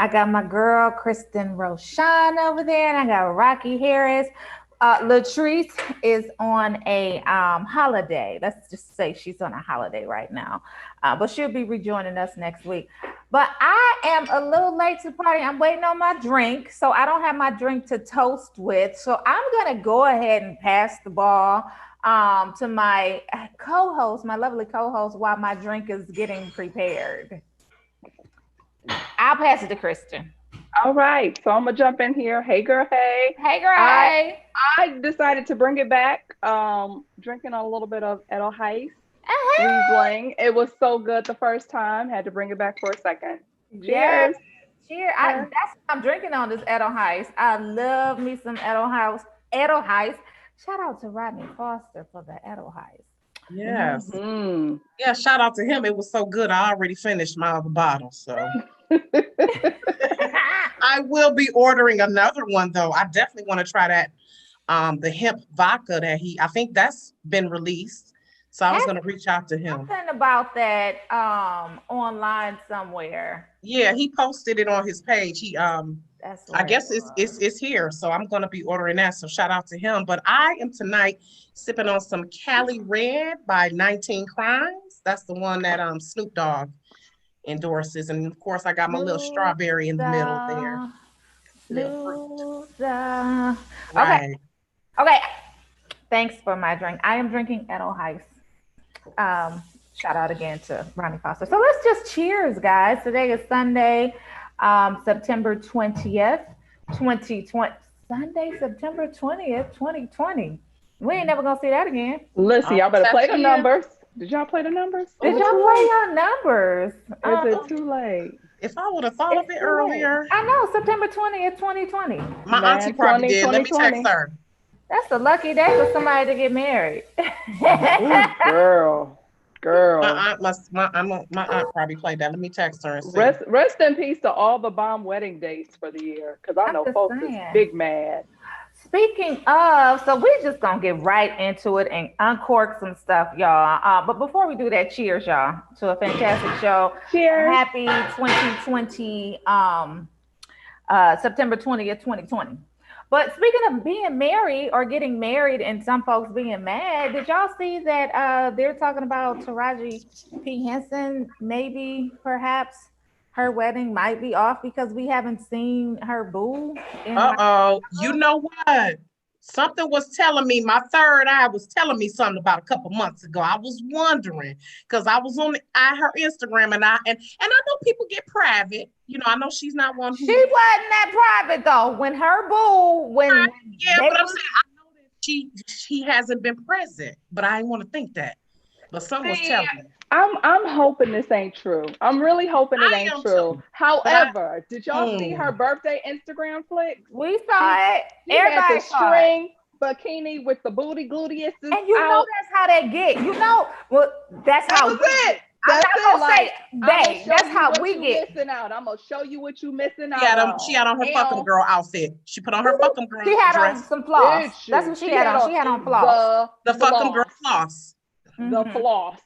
I got my girl Kristen Rochon over there, and I got Rocki Harris. Latrice is on a holiday. Let's just say she's on a holiday right now, but she'll be rejoining us next week. But I am a little late to the party. I'm waiting on my drink, so I don't have my drink to toast with. So I'm gonna go ahead and pass the ball to my co-host, my lovely co-host, while my drink is getting prepared. I'll pass it to Kristen. All right, so I'm gonna jump in here. Hey, girl. Hey, Hey, girl. I Hey. I decided to bring it back. Drinking a little bit of Edelweiss Uh-huh. Riesling. It was so good the first time. Had to bring it back for a second. Yes. Cheers. Cheers. Cheers. That's what I'm drinking on this Edelweiss. I love me some Edelweiss. Edelweiss. Shout out to Rodney Foster for the Edelweiss. Yes. Mm-hmm. Yeah, shout out to him. It was so good. I already finished my other bottle. So I will be ordering another one though. I definitely want to try that the hemp vodka that I think that's been released. So I was Has gonna reach out to him. something about that online somewhere. Yeah, he posted it on his page. That's I where it guess was. it's here. So I'm gonna be ordering that. So shout out to him. But I am tonight sipping on some Cali Red by 19 Crimes. That's the one that Snoop Dogg endorses. And of course I got my little strawberry in the middle there. Loser. Little fruit. Loser. Okay. Right. Okay. Thanks for my drink. I am drinking Edelweiss. Shout out again to Ronnie Foster. So let's just cheers, guys. Today is Sunday, September 20th, 2020. Sunday, September 20th, 2020. We ain't never gonna see that again. Listen, y'all Almost better at play the the end. numbers. Did y'all play the numbers? Is Did it y'all too play late? your numbers? Is it Uh, too late? if I would have thought of It's it too late. earlier, I know, September 20th, 2020. my auntie Man, probably 20, did. Let twenty, me text 20. her. That's a lucky day for somebody to get married. Ooh, girl. Girl. My aunt probably played that. Let me text her and see. Rest in peace to all the bomb wedding dates for the year. Cause I I'm know just folks is saying. big mad. Speaking of, so we're just gonna get right into it and uncork some stuff, y'all. But before we do that, cheers, y'all, to a fantastic show. Cheers. Happy 2020, September 20th, 2020. But speaking of being married or getting married and some folks being mad, did y'all see that they're talking about Taraji P Henson, maybe perhaps her wedding might be off because we haven't seen her boo in like Uh-oh. You know what? Something was telling me, my third eye was telling me something about a couple months ago. I was wondering because I was her Instagram and I know people get private. You know, I know she's not one she who wasn't that private though. When her boo, when yeah, they but I'm was saying I know that she hasn't been present, but I didn't want to think that. But something was See, telling me. I'm hoping this ain't true. I'm really hoping it I ain't am true. too. But However, did y'all see her mm, birthday Instagram flicks? we She saw it, she had the everybody saw it. string bikini with the booty gluteuses And you know out. that's how they get. You know, well, that's That how was we it. get. I'm That's not it. gonna say, Like, I'm gonna babe, show that's you how what we you get. missing out. I'm gonna show you what you missing she out had on she on. had on her fucking And girl outfit. She put on her fucking She girl had on dress, some floss. did That's she? what she She had had on. on She had on floss. the the fucking girl floss. floss. The Hmm. floss.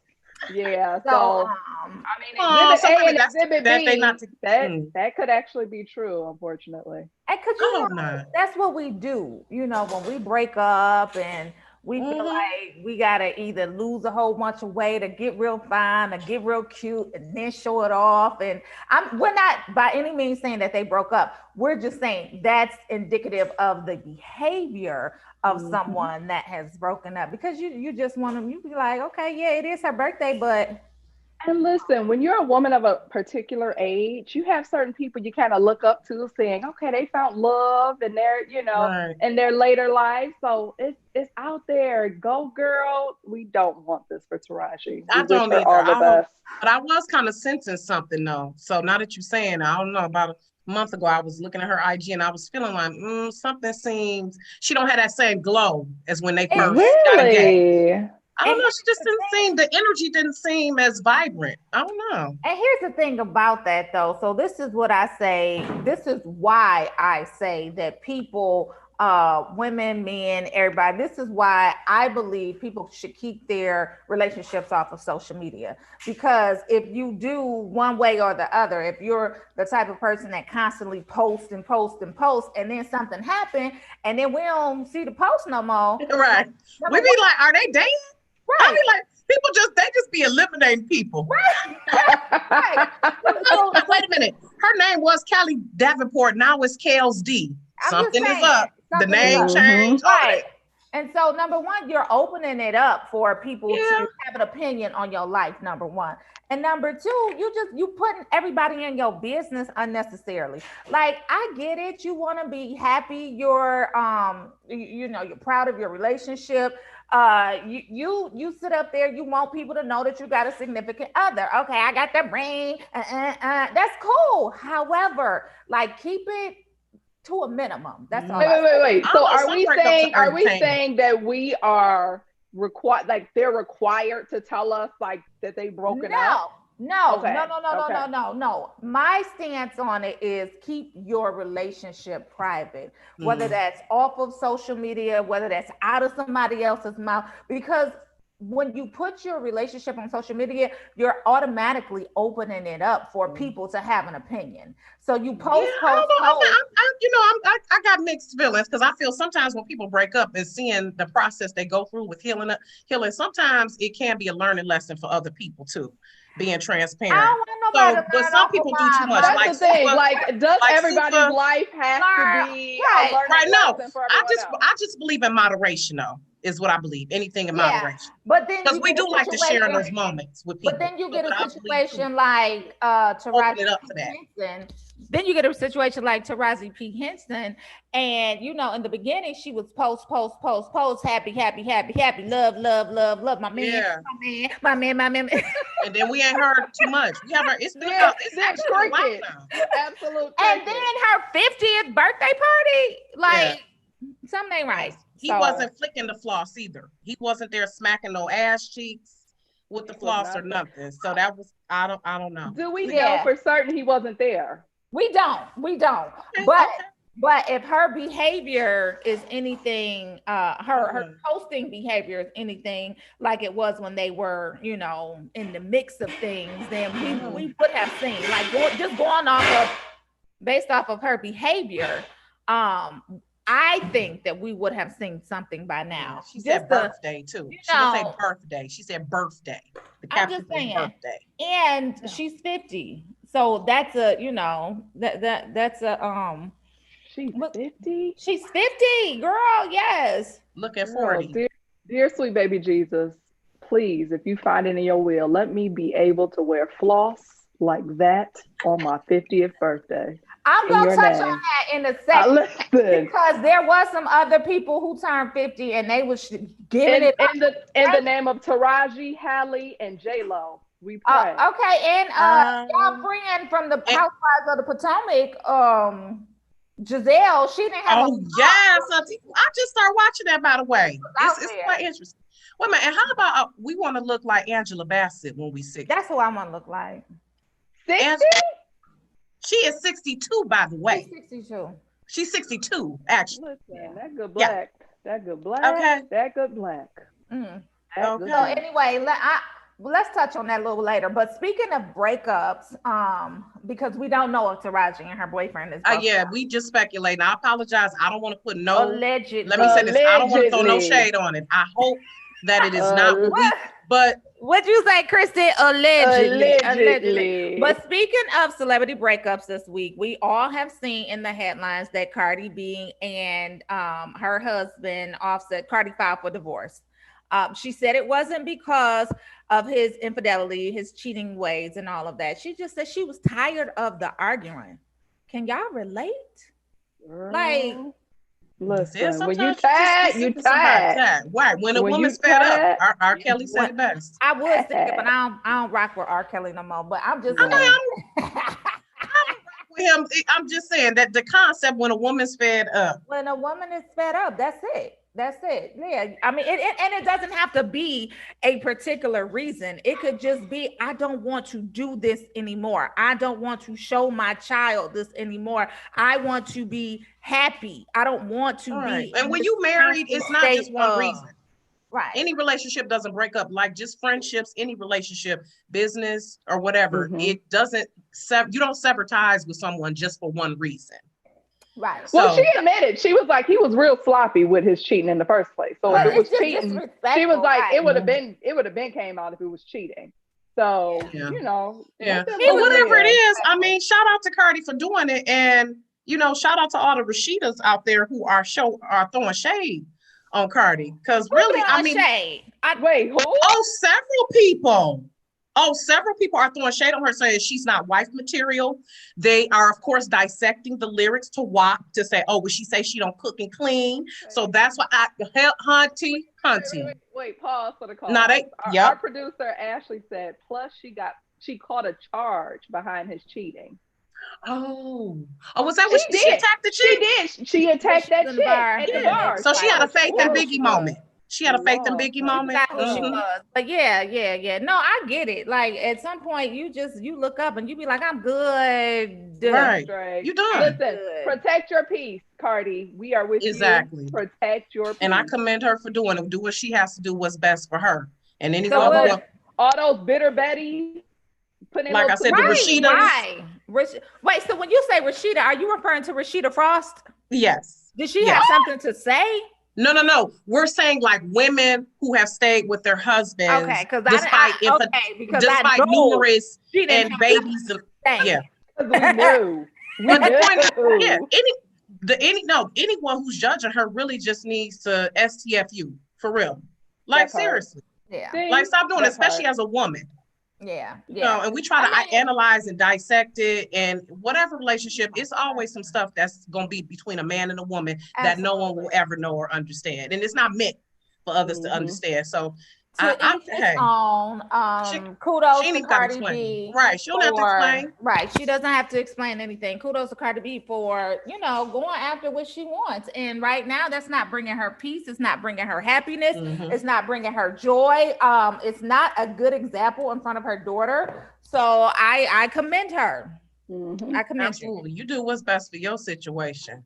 Yeah. So, So I mean, Oh, Exhibit so A maybe and that's too Exhibit bad they not B, to. that Mm, that could actually be true, unfortunately. and cause I you hope know not. that's what we do. You know, when we break up and we feel Hmm. like we gotta either lose a whole bunch of weight or get real fine or get real cute and then show it off. And we're not by any means saying that they broke up. We're just saying that's indicative of the behavior of Hmm. someone that has broken up because you just want them. You be like, okay, yeah, it is her birthday, but And listen, when you're a woman of a particular age, you have certain people you kind of look up to, saying, "Okay, they found love in their, Right. in their later life." So it's out there. Go, girl. We don't want this for Taraji. We I wish don't her either. all the I hope, best. but I was kind of sensing something though. So now that you're saying, I don't know. About a month ago, I was looking at her IG and I was feeling like something seems she don't have that same glow as when they and first got engaged. Really? I don't and know. She here's just the didn't seem thing. the energy didn't seem as vibrant. I don't know. And here's the thing about that though. So this is what I say. This is why I say that people women, men, everybody. This is why I believe people should keep their relationships off of social media. Because if you do one way or the other, if you're the type of person that constantly posts and posts and posts, and then something happened, and then we don't see the post no more. Right. We be like, are they dating? Right. I be like, they just be eliminating people. Right. Oh, wait a minute. Her name was Kelly Davenport. Now it's Kels D. Something is up. The name changed. Right. And so, number one, you're opening it up for people to have an opinion on your life, number one. And number two, you putting everybody in your business unnecessarily. Like, I get it. You want to be happy. You're you're proud of your relationship. You sit up there, you want people to know that you got a significant other. Okay, I got the ring. That's cool. However, like, keep it to a minimum. That's all. Wait. So are we saying that we are required, like they're required to tell us like that they broken up? No. Okay. No. My stance on it is keep your relationship private, whether that's off of social media, whether that's out of somebody else's mouth, because when you put your relationship on social media, you're automatically opening it up for people to have an opinion. So you post. I got mixed feelings, because I feel sometimes when people break up and seeing the process they go through with healing, sometimes it can be a learning lesson for other people too. Being transparent. But some people do too much. That's the thing. Like, does everybody's life have to be a learning lesson for everyone else? I just believe in moderation, though, is what I believe. Anything in moderation. But then, because we do like to share in those moments with people. But then you get a situation like Taraji P Henson. Then you get a situation like Taraji P Henson, and in the beginning she was post, happy, love, my man. And then we ain't heard too much. We have it's actually cricket. Absolutely. And then her 50th birthday party, something ain't right. He wasn't flicking the floss either. He wasn't there smacking no ass cheeks with the floss or nothing. So that was I don't know. Do we know for certain he wasn't there? We don't. Okay. But if her behavior is anything, her posting behavior is anything like it was when they were, in the mix of things, then we would have seen, like, just going based off of her behavior. I think that we would have seen something by now. She said birthday too. She didn't say birthday. She said birthday. I'm just saying. Birthday. And she's 50. So that's a, that's a She's 50? She's 50, girl, yes. Look at 40. Dear sweet baby Jesus, please, if you find it in your will, let me be able to wear floss like that on my 50th birthday. I'm going to touch on that in a second, because there was some other people who turned 50 and they was giving it in the name of Taraji, Halle, and J-Lo. We pray. Okay, and y'all friend from the Housewives of the Potomac, Giselle, she didn't have. Oh yes, I just started watching that. By the way, it's quite interesting. Wait a minute, and how about we want to look like Angela Bassett when we 60? That's who I want to look like. 60? She is 62, by the way. She's 62. She's 62, actually. Listen, that good black. That good black. Okay. That good black. Okay. So anyway, let's touch on that a little later. But speaking of breakups, because we don't know if Taraji and her boyfriend is. We just speculating. I apologize. I don't want to put allegedly. Let me say this. I don't want to throw no shade on it. I hope that it is not. But what'd you say, Kristen? Allegedly. But speaking of celebrity breakups this week, we all have seen in the headlines that Cardi B and her husband Offset, Cardi filed for divorce. She said it wasn't because of his infidelity, his cheating ways, and all of that. She just said she was tired of the arguing. Can y'all relate? Like, listen, when you tired, you tired. Right. When a woman's fed up, R. Kelly said it best. I would say it, but I don't rock with R. Kelly no more. But I'm just saying. With him, I'm just saying that the concept when a woman's fed up. When a woman is fed up, that's it. That's it. Yeah. I mean, and it doesn't have to be a particular reason. It could just be, I don't want to do this anymore. I don't want to show my child this anymore. I want to be happy. I don't want to be. And when you married, it's not just one reason. Right. Any relationship doesn't break up, like just friendships, any relationship, business or whatever. It doesn't, you don't sever ties with someone just for one reason. Right. Well, she admitted, she was like, he was real sloppy with his cheating in the first place. So if it was cheating, she was like, it would have been came out if it was cheating. So, you know. Yeah. But whatever it is, I mean, shout out to Cardi for doing it. And, you know, shout out to all the Rashidas out there who are throwing shade on Cardi. Because really, I mean. Wait, who? Several people are throwing shade on her, saying she's not wife material. They are, of course, dissecting the lyrics to WAP to say, oh, well, she say she don't cook and clean. So that's why Hunty. Wait, pause for the call. Our producer, Ashley, said, plus she caught a charge behind his cheating. Oh, was that what she attacked the chick? She did. She attacked that chick at the bar. So she had a Faith and Biggie moment. She had a Faith and Biggie moment. Exactly she was. But yeah. No, I get it. Like at some point you look up and you be like, I'm good. Right. You done. Listen, protect your peace, Cardi. We are with you. Exactly. Protect your peace. And I commend her for doing it. Do what she has to do, what's best for her. And anyone all those bitter Betty. Like I said, the Rashida. Wait, so when you say Rashida, are you referring to Rashida Frost? Yes. Did she have something to say? No. We're saying like women who have stayed with their husbands despite numerous and babies. Yeah. We knew. Anyone who's judging her really just needs to STFU for real. Like seriously. Yeah. Like stop doing it, especially as a woman. Yeah. You know, and we try to analyze and dissect it, and whatever relationship, it's always some stuff that's going to be between a man and a woman that no one will ever know or understand, and it's not meant for others to understand. So kudos to Cardi B. Right, she don't have to explain. Right, she doesn't have to explain anything. Kudos to Cardi B for going after what she wants, and right now that's not bringing her peace. It's not bringing her happiness. It's not bringing her joy. It's not a good example in front of her daughter. So I commend her. I commend Absolutely. You do what's best for your situation.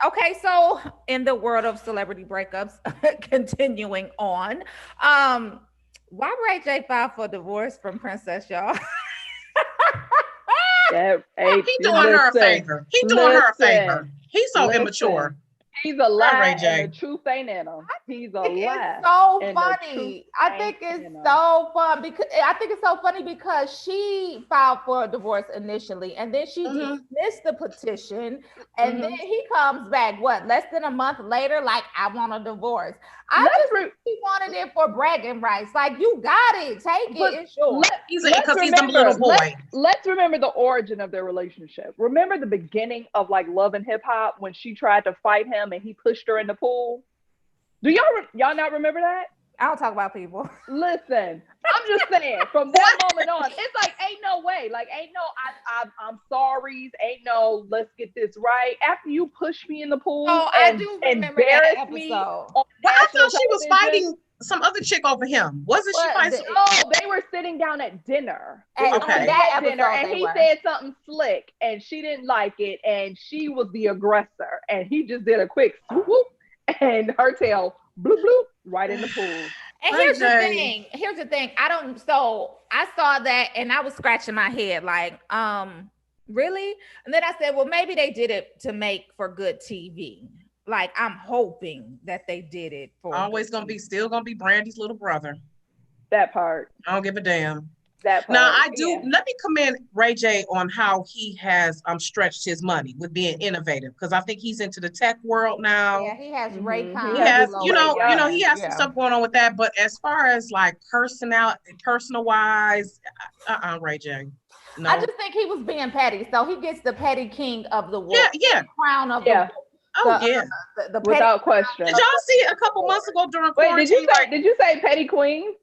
Okay, so in the world of celebrity breakups, continuing on, why Ray J filed for divorce from Princess, y'all? He doing her a favor. He's so immature. He's a lie, and the truth ain't in him. He's a lie. It's so funny. I think it's so fun because she filed for a divorce initially, and then she dismissed the petition, and then he comes back less than a month later, like, I want a divorce. He wanted it for bragging rights. Like, you got it, take it. It's yours. Because he's a little boy. Let's remember the origin of their relationship. Remember the beginning of like Love and Hip Hop when she tried to fight him and he pushed her in the pool? Do y'all not remember that? I don't talk about people. Listen, I'm just saying, from that moment on, it's like, ain't no way. Like, ain't no, I'm sorry. Ain't no, let's get this right. After you push me in the pool I do remember that episode. I thought she was fighting some other chick over him. Wasn't she fighting? No, they were sitting down at dinner. And he said something slick, and she didn't like it, and she was the aggressor, and he just did a quick swoop, and her tail bloop bloop right in the pool. And here's the thing. I saw that and I was scratching my head like, really? And then I said, well, maybe they did it to make for good TV. Like, I'm hoping that they did it for still gonna be Brandy's little brother. That part. I don't give a damn. That part. Now I do. Let me commend Ray J on how he has stretched his money with being innovative, because I think he's into the tech world now. Yeah, he has Raycon. He has, he has some stuff going on with that. But as far as like personal wise, Ray J. No. I just think he was being petty, so he gets the petty king of the world. Yeah. Crown of the without question. Did y'all see a couple months ago during quarantine? Did you say petty queen?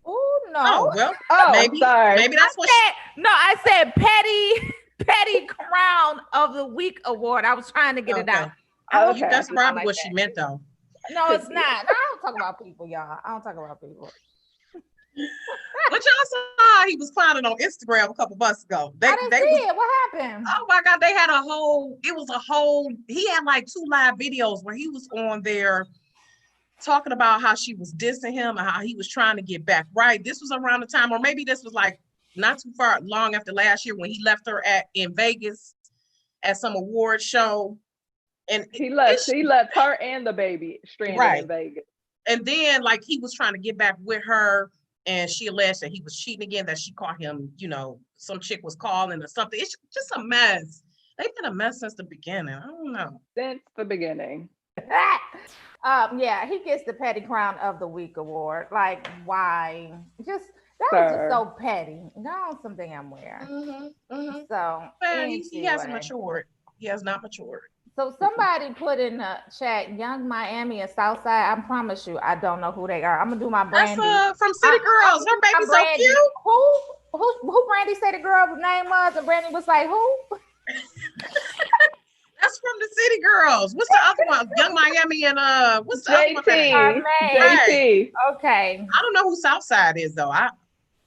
Oh no! Oh well, maybe. Sorry. Maybe that's I said petty crown of the week award. I was trying to get it out. Okay. That's probably what she meant, though. No, it's not. I don't talk about people, y'all. I don't talk about people. But y'all saw he was clowning on Instagram a couple months ago. I didn't see it. What happened? Oh my God, they had he had like 2 live videos where he was on there talking about how she was dissing him and how he was trying to get back right. This was around the time, or maybe this was like not too long after last year when he left her in Vegas at some award show. And he left her and the baby stranded in Vegas. And then like he was trying to get back with her, and she alleged that he was cheating again, that she caught him, some chick was calling or something. It's just a mess. They've been a mess since the beginning. I don't know. Since the beginning. Yeah, he gets the Petty Crown of the Week award. Like, why? Was just so petty. Go on some damn where. So he hasn't matured. He has not matured. So somebody put in the chat, Young Miami and Southside. I promise you, I don't know who they are. I'm gonna do my Brandy. That's from City Girls. Her baby's so cute. Who Brandy said the girl's name was, and Brandy was like, who? That's from the City Girls. What's the other one? Young Miami and what's the other one? JT. Okay. I don't know who Southside is though. I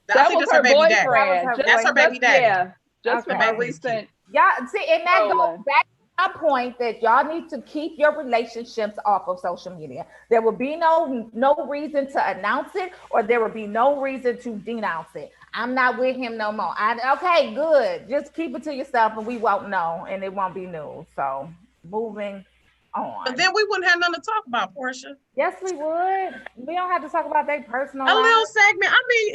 think that's her baby daddy. That's her baby daddy. Yeah. Just for her recent. Yeah. See, and that goes back. A point that y'all need to keep your relationships off of social media. There will be no reason to announce it, or there will be no reason to denounce it. I'm not with him no more. Okay, good. Just keep it to yourself, and we won't know, and it won't be news. So moving on. But then we wouldn't have nothing to talk about, Porsha. Yes, we would. We don't have to talk about their personal. Little segment. I mean,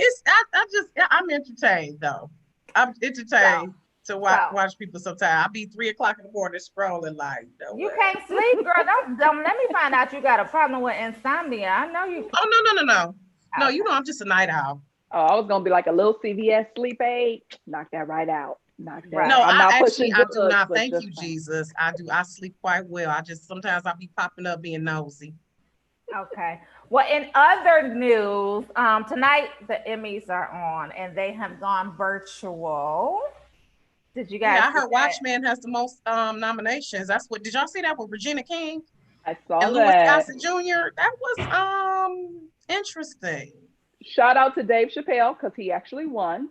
I'm entertained though. I'm entertained. To watch people sometimes. I'll be 3 o'clock in the morning scrolling like, no you can't sleep, girl. Don't let me find out you got a problem with insomnia. I know you. Oh no. No, I'm just a night owl. Oh, I was gonna be like a little CVS sleep aid. Knock that right out. Knock that. No, I do not. Thank you, Jesus. I do. I sleep quite well. Sometimes I'll be popping up being nosy. Okay. Well, in other news, tonight the Emmys are on and they have gone virtual. Did you guys? Yeah, I heard Watchmen has the most nominations. Did y'all see that with Regina King? I saw and Louis Gossett Jr.? That was interesting. Shout out to Dave Chappelle because he actually won.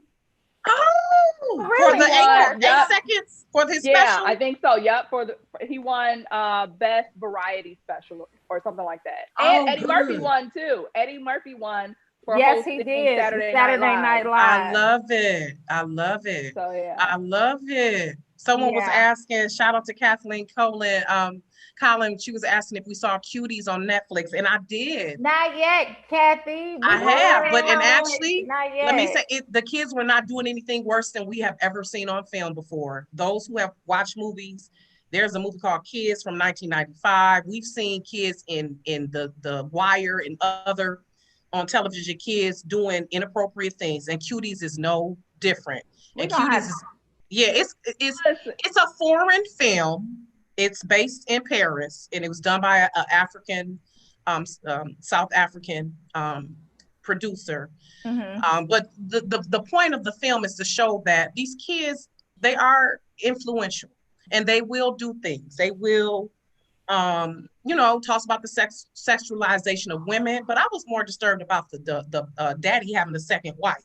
Oh, really? For the 8 seconds for his special? Yeah, I think so. Yep. He won best variety special or something like that. And Eddie Murphy won too. Eddie Murphy won. Yes, he did. Saturday Night Live. I love it. So yeah, I love it. Someone was asking. Shout out to Kathleen Colin. Colin, she was asking if we saw Cuties on Netflix, and I did. Not yet, Kathy. I have, and actually, let me say, the kids were not doing anything worse than we have ever seen on film before. Those who have watched movies, there's a movie called Kids from 1995. We've seen kids in the Wire and other on television, kids doing inappropriate things, and Cuties is no different. And Cuties it's a foreign film. It's based in Paris, and it was done by an African, South African producer. Mm-hmm. But the point of the film is to show that these kids, they are influential, and they will do things. They will talks about the sexualization of women, but I was more disturbed about the daddy having a second wife.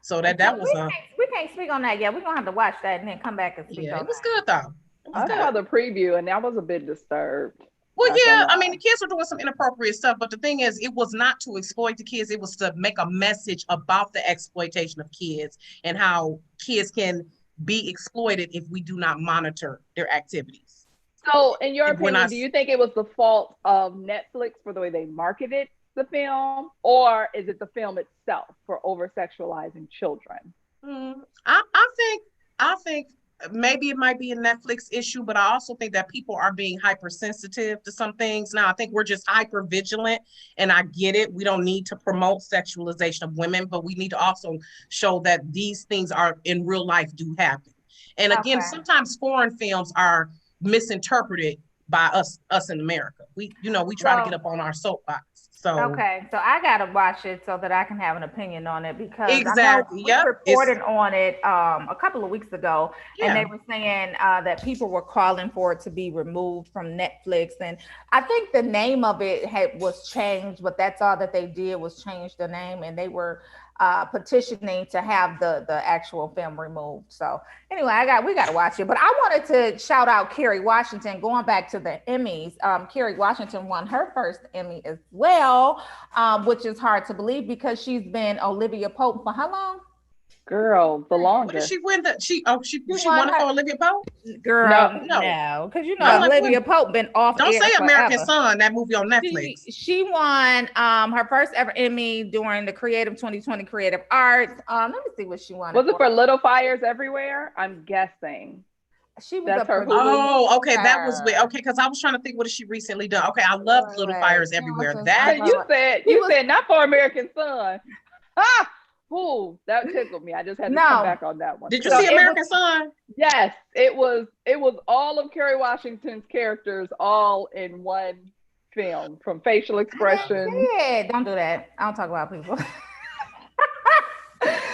So that was we can't speak on that yet. We're gonna have to watch that and then come back and speak on it. It was good though. I saw the preview and I was a bit disturbed. Well, yeah, I mean the kids were doing some inappropriate stuff, but the thing is, it was not to exploit the kids. It was to make a message about the exploitation of kids and how kids can be exploited if we do not monitor their activities. So, in your opinion, do you think it was the fault of Netflix for the way they marketed the film, or is it the film itself for over-sexualizing children? I think maybe it might be a Netflix issue, but I also think that people are being hypersensitive to some things. Now, I think we're just hyper vigilant, and I get it. We don't need to promote sexualization of women, but we need to also show that these things are in real life do happen. And again, sometimes foreign films are misinterpreted by us in America. We try to get up on our soapbox. So okay, so I gotta watch it so that I can have an opinion on it, because exactly. I know we reported on it a couple of weeks ago, and they were saying that people were calling for it to be removed from Netflix, and I think the name of it was changed, but that's all that they did was change the name, and they were petitioning to have the actual film removed. So anyway, we got to watch it. But I wanted to shout out Kerry Washington. Going back to the Emmys, Kerry Washington won her first Emmy as well, which is hard to believe because she's been Olivia Pope for how long? Girl, the longest. What did she win? She won it for Olivia Pope? Girl, no, because Olivia Pope been off. Don't air say forever. American Son, that movie on Netflix. She won her first ever Emmy during the 2020 Creative Arts. Let me see what she won. Was it for Little Fires Everywhere? I'm guessing. She was her. Oh, okay, that was okay. Because I was trying to think, what has she recently done? Okay, I loved Little Fires Everywhere. You said not for American Son. Ah. Ooh, that tickled me. I just had to come back on that one. Did you see American Son? Yes, it was all of Kerry Washington's characters all in one film, from facial expression. Don't do that. I don't talk about people.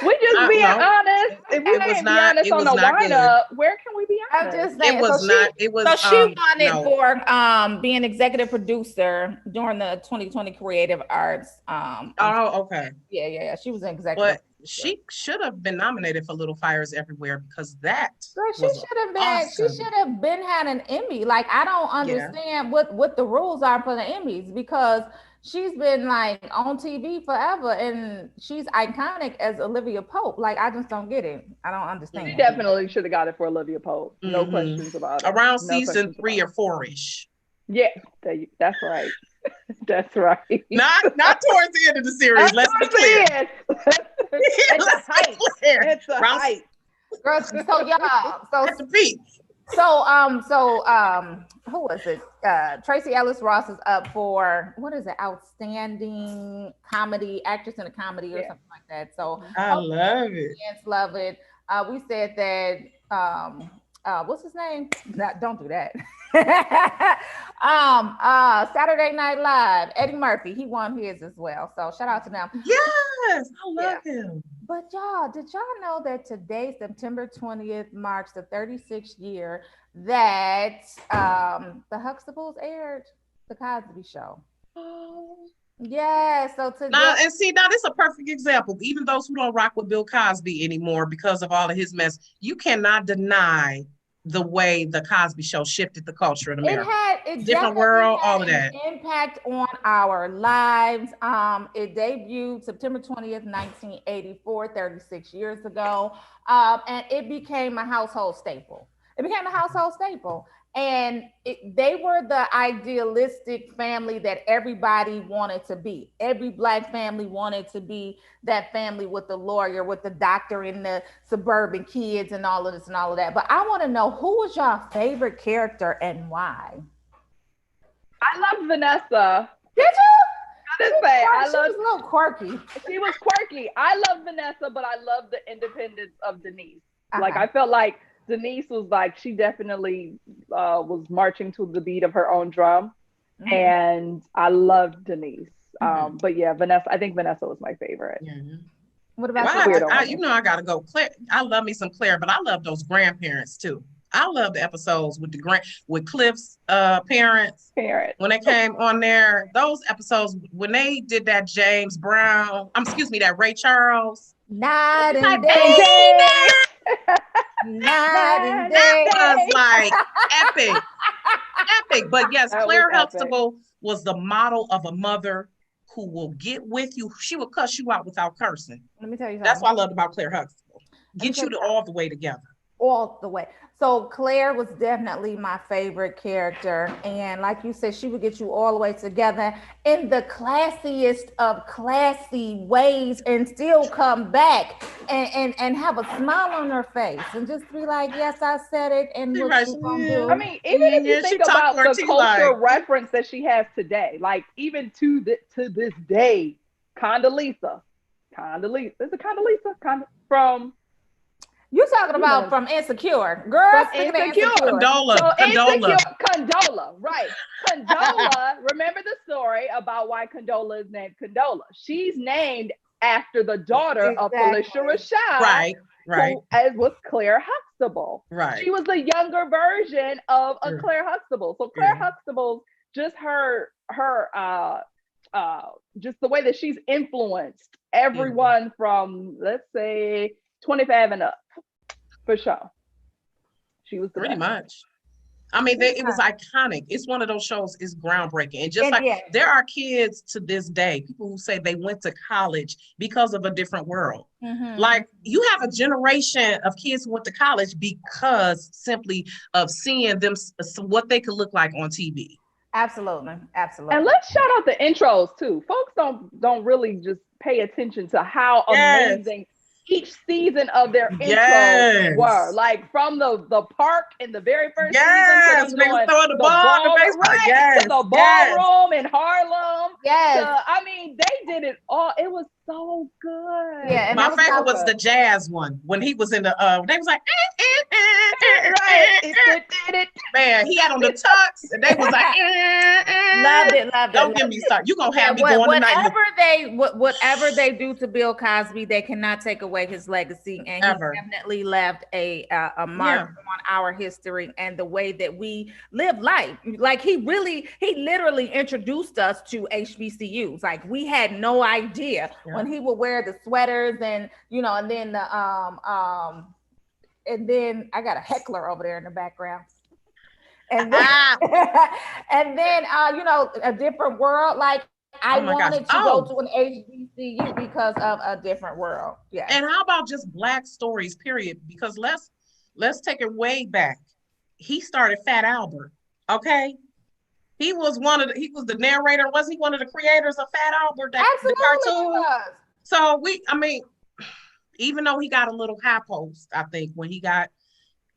We just being honest. If we can't be honest on the lineup, where can we be honest? I'm just saying. So she won it for being executive producer during the 2020 Creative Arts. Okay. Yeah. She was an executive. But she should have been nominated for Little Fires Everywhere, because that she should have been. Awesome. She should have been had an Emmy. Like, I don't understand what the rules are for the Emmys, because she's been like on TV forever, and she's iconic as Olivia Pope. Like, I just don't get it. I don't understand. She definitely should have got it for Olivia Pope. No questions about it. Around season 3 or 4-ish. Yeah, that's right. That's right. Not towards the end of the series. Let's be clear. It's a height. It's a height. Girl, so y'all, at the peak. Who was it? Tracy Ellis Ross is up for, what is it? Outstanding comedy, actress in a comedy or something like that. So I love it. Love it. We said that what's his name? Don't do that. Saturday Night Live, Eddie Murphy, he won his as well. So shout out to them. Yes, I love him. But y'all, did y'all know that today, September 20th, marks the 36th year that the Huxtables aired The Cosby Show? Yeah, so today. Now this is a perfect example. Even those who don't rock with Bill Cosby anymore because of all of his mess, you cannot deny the way the Cosby Show shifted the culture in America. It different world, all of that. Impact on our lives. It debuted September 20th, 1984, 36 years ago. And it became a household staple. And they were the idealistic family that everybody wanted to be. Every Black family wanted to be that family with the lawyer, with the doctor, and the suburban kids, and all of this and all of that. But I want to know, who was your favorite character and why? I love Vanessa. Did you? She was a little quirky. She was quirky. I love Vanessa, but I love the independence of Denise. Like, I felt like Denise was like, she definitely was marching to the beat of her own drum. Mm-hmm. And I loved Denise. Mm-hmm. But yeah, Vanessa, I think Vanessa was my favorite. Mm-hmm. What about I gotta go. Claire, I love me some Claire, but I love those grandparents too. I love the episodes with Cliff's parents. When they came on there, those episodes, when they did that that Ray Charles. Night and day. That was like epic. But yes, Claire Huxtable was the model of a mother who will get with you. She will cuss you out without cursing. Let me tell you something. That's what I loved about Claire Huxtable. Get you all the way together. All the way. So Claire was definitely my favorite character. And like you said, she would get you all the way together in the classiest of classy ways and still come back and have a smile on her face and just be like, yes, I said it. And what you gonna do? I mean, even if you think about the cultural reference that she has today, like even to this day, Condoleezza. Is it Condoleezza? From... You talking about from Insecure. Girl, from Insecure. Condola. So Condola. Condola, right. Condola, remember the story about why Condola is named Condola. She's named after the daughter of Phylicia Rashad. Right. Who as was Claire Huxtable. Right. She was the younger version of a Claire Huxtable. So Claire Huxtable, just her just the way that she's influenced everyone from, let's say, 25 and up, for sure. She was pretty much. I mean, it was iconic. It's one of those shows, is groundbreaking. And just there are kids to this day, people who say they went to college because of A Different World. Like, you have a generation of kids who went to college because simply of seeing them, what they could look like on TV. Absolutely. And let's shout out the intros too. Folks don't really just pay attention to how amazing each season of their intros were. Like from the park in the very first season, they were throwing the ball, the ballroom in Harlem. I mean, they did it all. It was so good. Yeah, and my favorite was the jazz one when he was in the they was like man, he had on the tux and they was like loved it. Don't get me started. You gonna have me going tonight. Whatever they do to Bill Cosby, they cannot take away his legacy, and he definitely left a mark on our history and the way that we live life. Like he literally introduced us to HBCUs. Like we had no idea when he would wear the sweaters and and then the and then I got a heckler over there in the background. And then, and then A Different World. Like I wanted to go to an HBCU because of A Different World. Yeah. And how about just Black stories, period? Because let's take it way back. He started Fat Albert. Okay. He was the narrator. Was he one of the creators of Fat Albert? Absolutely, the cartoon? So even though he got a little high post, I think when he got,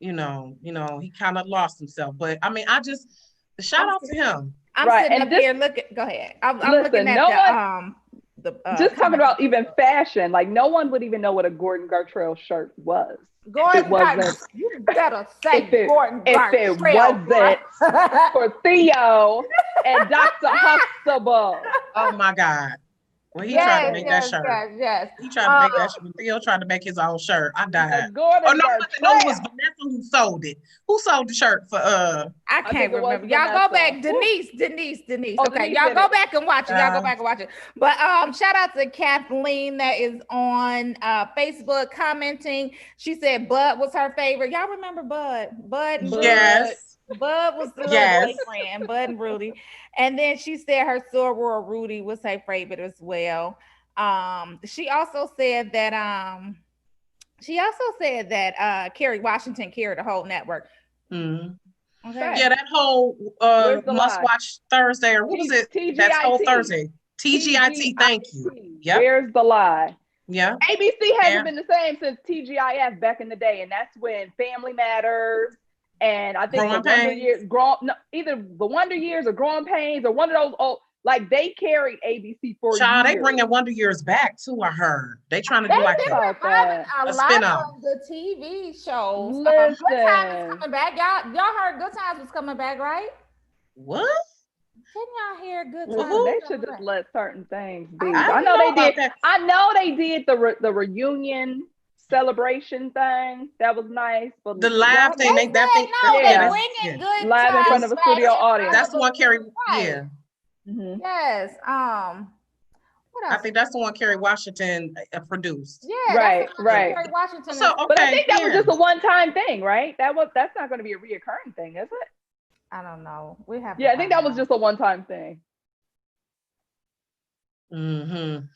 he kind of lost himself. But I mean, shout out to him. I'm sitting up here looking. Go ahead. I'm looking at just talking about even fashion. Like no one would even know what a Gordon Gartrell shirt was. You better say Gordon Gartrell. If it wasn't for Theo and Dr. Huxtable. Oh my God. Well, he tried to make that shirt. Yes. He tried to make that shirt. Theo tried to make his own shirt. I died. No, it was Vanessa who sold it. Who sold the shirt for I can't remember. Y'all go back. Denise. Okay, y'all go back and watch it. But shout out to Kathleen that is on Facebook commenting. She said Bud was her favorite. Y'all remember Bud? Yes. Bud was the little boyfriend, Bud and Rudy. And then she said her soror Rudy was her favorite as well. She also said that Kerry Washington carried the whole network. Okay. Yeah, that whole Must Watch Thursday, or what was it? TGIT. That whole Thursday. TGIT, thank you. Yep. Where's the lie? Yeah. ABC hasn't been the same since TGIF back in the day, and that's when Family Matters. And I think either the Wonder Years or Growing Pains or one of those like they carried ABC for years. They bringing Wonder Years back too. I heard they trying to do like a lot of the TV shows. Good Times is coming back. Y'all heard Good Times was coming back, right? What? Didn't y'all hear Good Times? Well, they should just let certain things be. I know they did. I know they did the reunion celebration thing. That was nice. But the live thing, they're bringing Good live in front of a studio audience. That's the one Kerry. Yeah. Mm-hmm. Yes. What else? I think that's the one Kerry Washington produced. Yeah. Right. Kerry Washington. So, okay, but I think that was just a one-time thing, right? That's not going to be a reoccurring thing, is it? I don't know. We have. Yeah, I think that was just a one-time thing. Mm-hmm.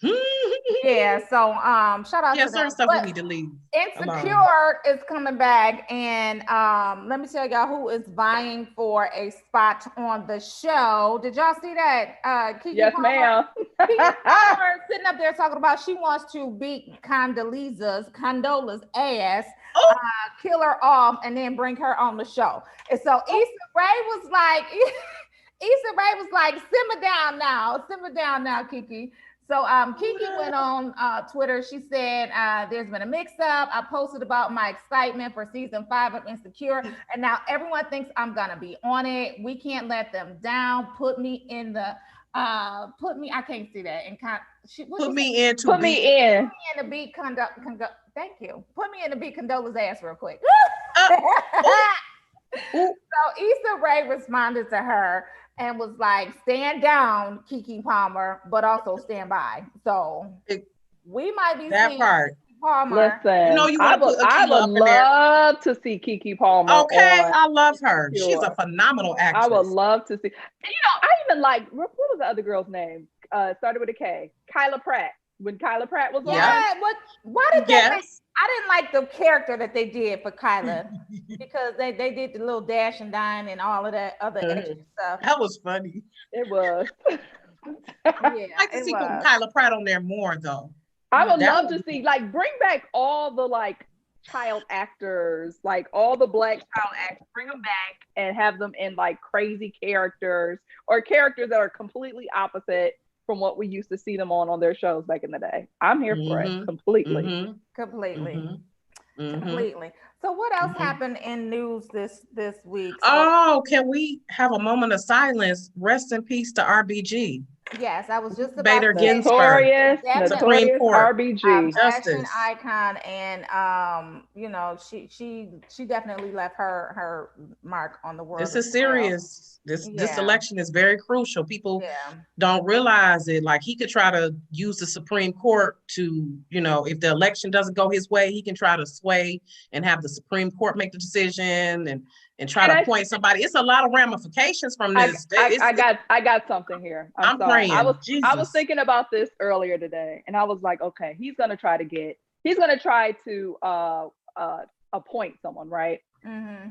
Yeah, so shout out to certain stuff we need to leave. Insecure is coming back, and let me tell y'all who is vying for a spot on the show. Did y'all see that? Kiki yes, Palmer? ma'am. Kiki Palmer sitting up there talking about she wants to beat Condola's ass, kill her off, and then bring her on the show. And so Issa Rae was like, simmer down now, Kiki. So Kiki went on Twitter. She said, there's been a mix-up. I posted about my excitement for season 5 of Insecure, and now everyone thinks I'm gonna be on it. We can't let them down. Put me in the I can't see that. And put me in the beat thank you. Put me in the beat Condola's ass real quick. So Issa Rae responded to her and was like, stand down, Keke Palmer, but also stand by. So we might be that part. Palmer. Listen, I would love to see Keke Palmer. Okay, I love her. She's a phenomenal actress. I would love to see. And, I even like, what was the other girl's name? Started with a K. Kyla Pratt. When Kyla Pratt was on. Yeah, why did I didn't like the character that they did for Kyla because they did the little dash and dine and all of that other extra stuff. That was funny. It was. I'd like to see Kyla Pratt on there more though. I would love to see, like, bring back all the like child actors, like all the Black child actors, bring them back and have them in like crazy characters or characters that are completely opposite from what we used to see them on their shows back in the day. I'm here for it completely. Completely. So what else happened in news this week? Can we have a moment of silence? Rest in peace to RBG. Yes, I was just about Bader Ginsburg, notorious RBG, fashion icon, and she definitely left her mark on the world. This is serious. This election is very crucial. People don't realize it. Like, he could try to use the Supreme Court to, if the election doesn't go his way, he can try to sway and have the Supreme Court make the decision and try to appoint somebody. It's a lot of ramifications from this. I got something here. I'm sorry. Praying. I was thinking about this earlier today, and I was like, okay, he's gonna try to appoint someone, right? Mm-hmm.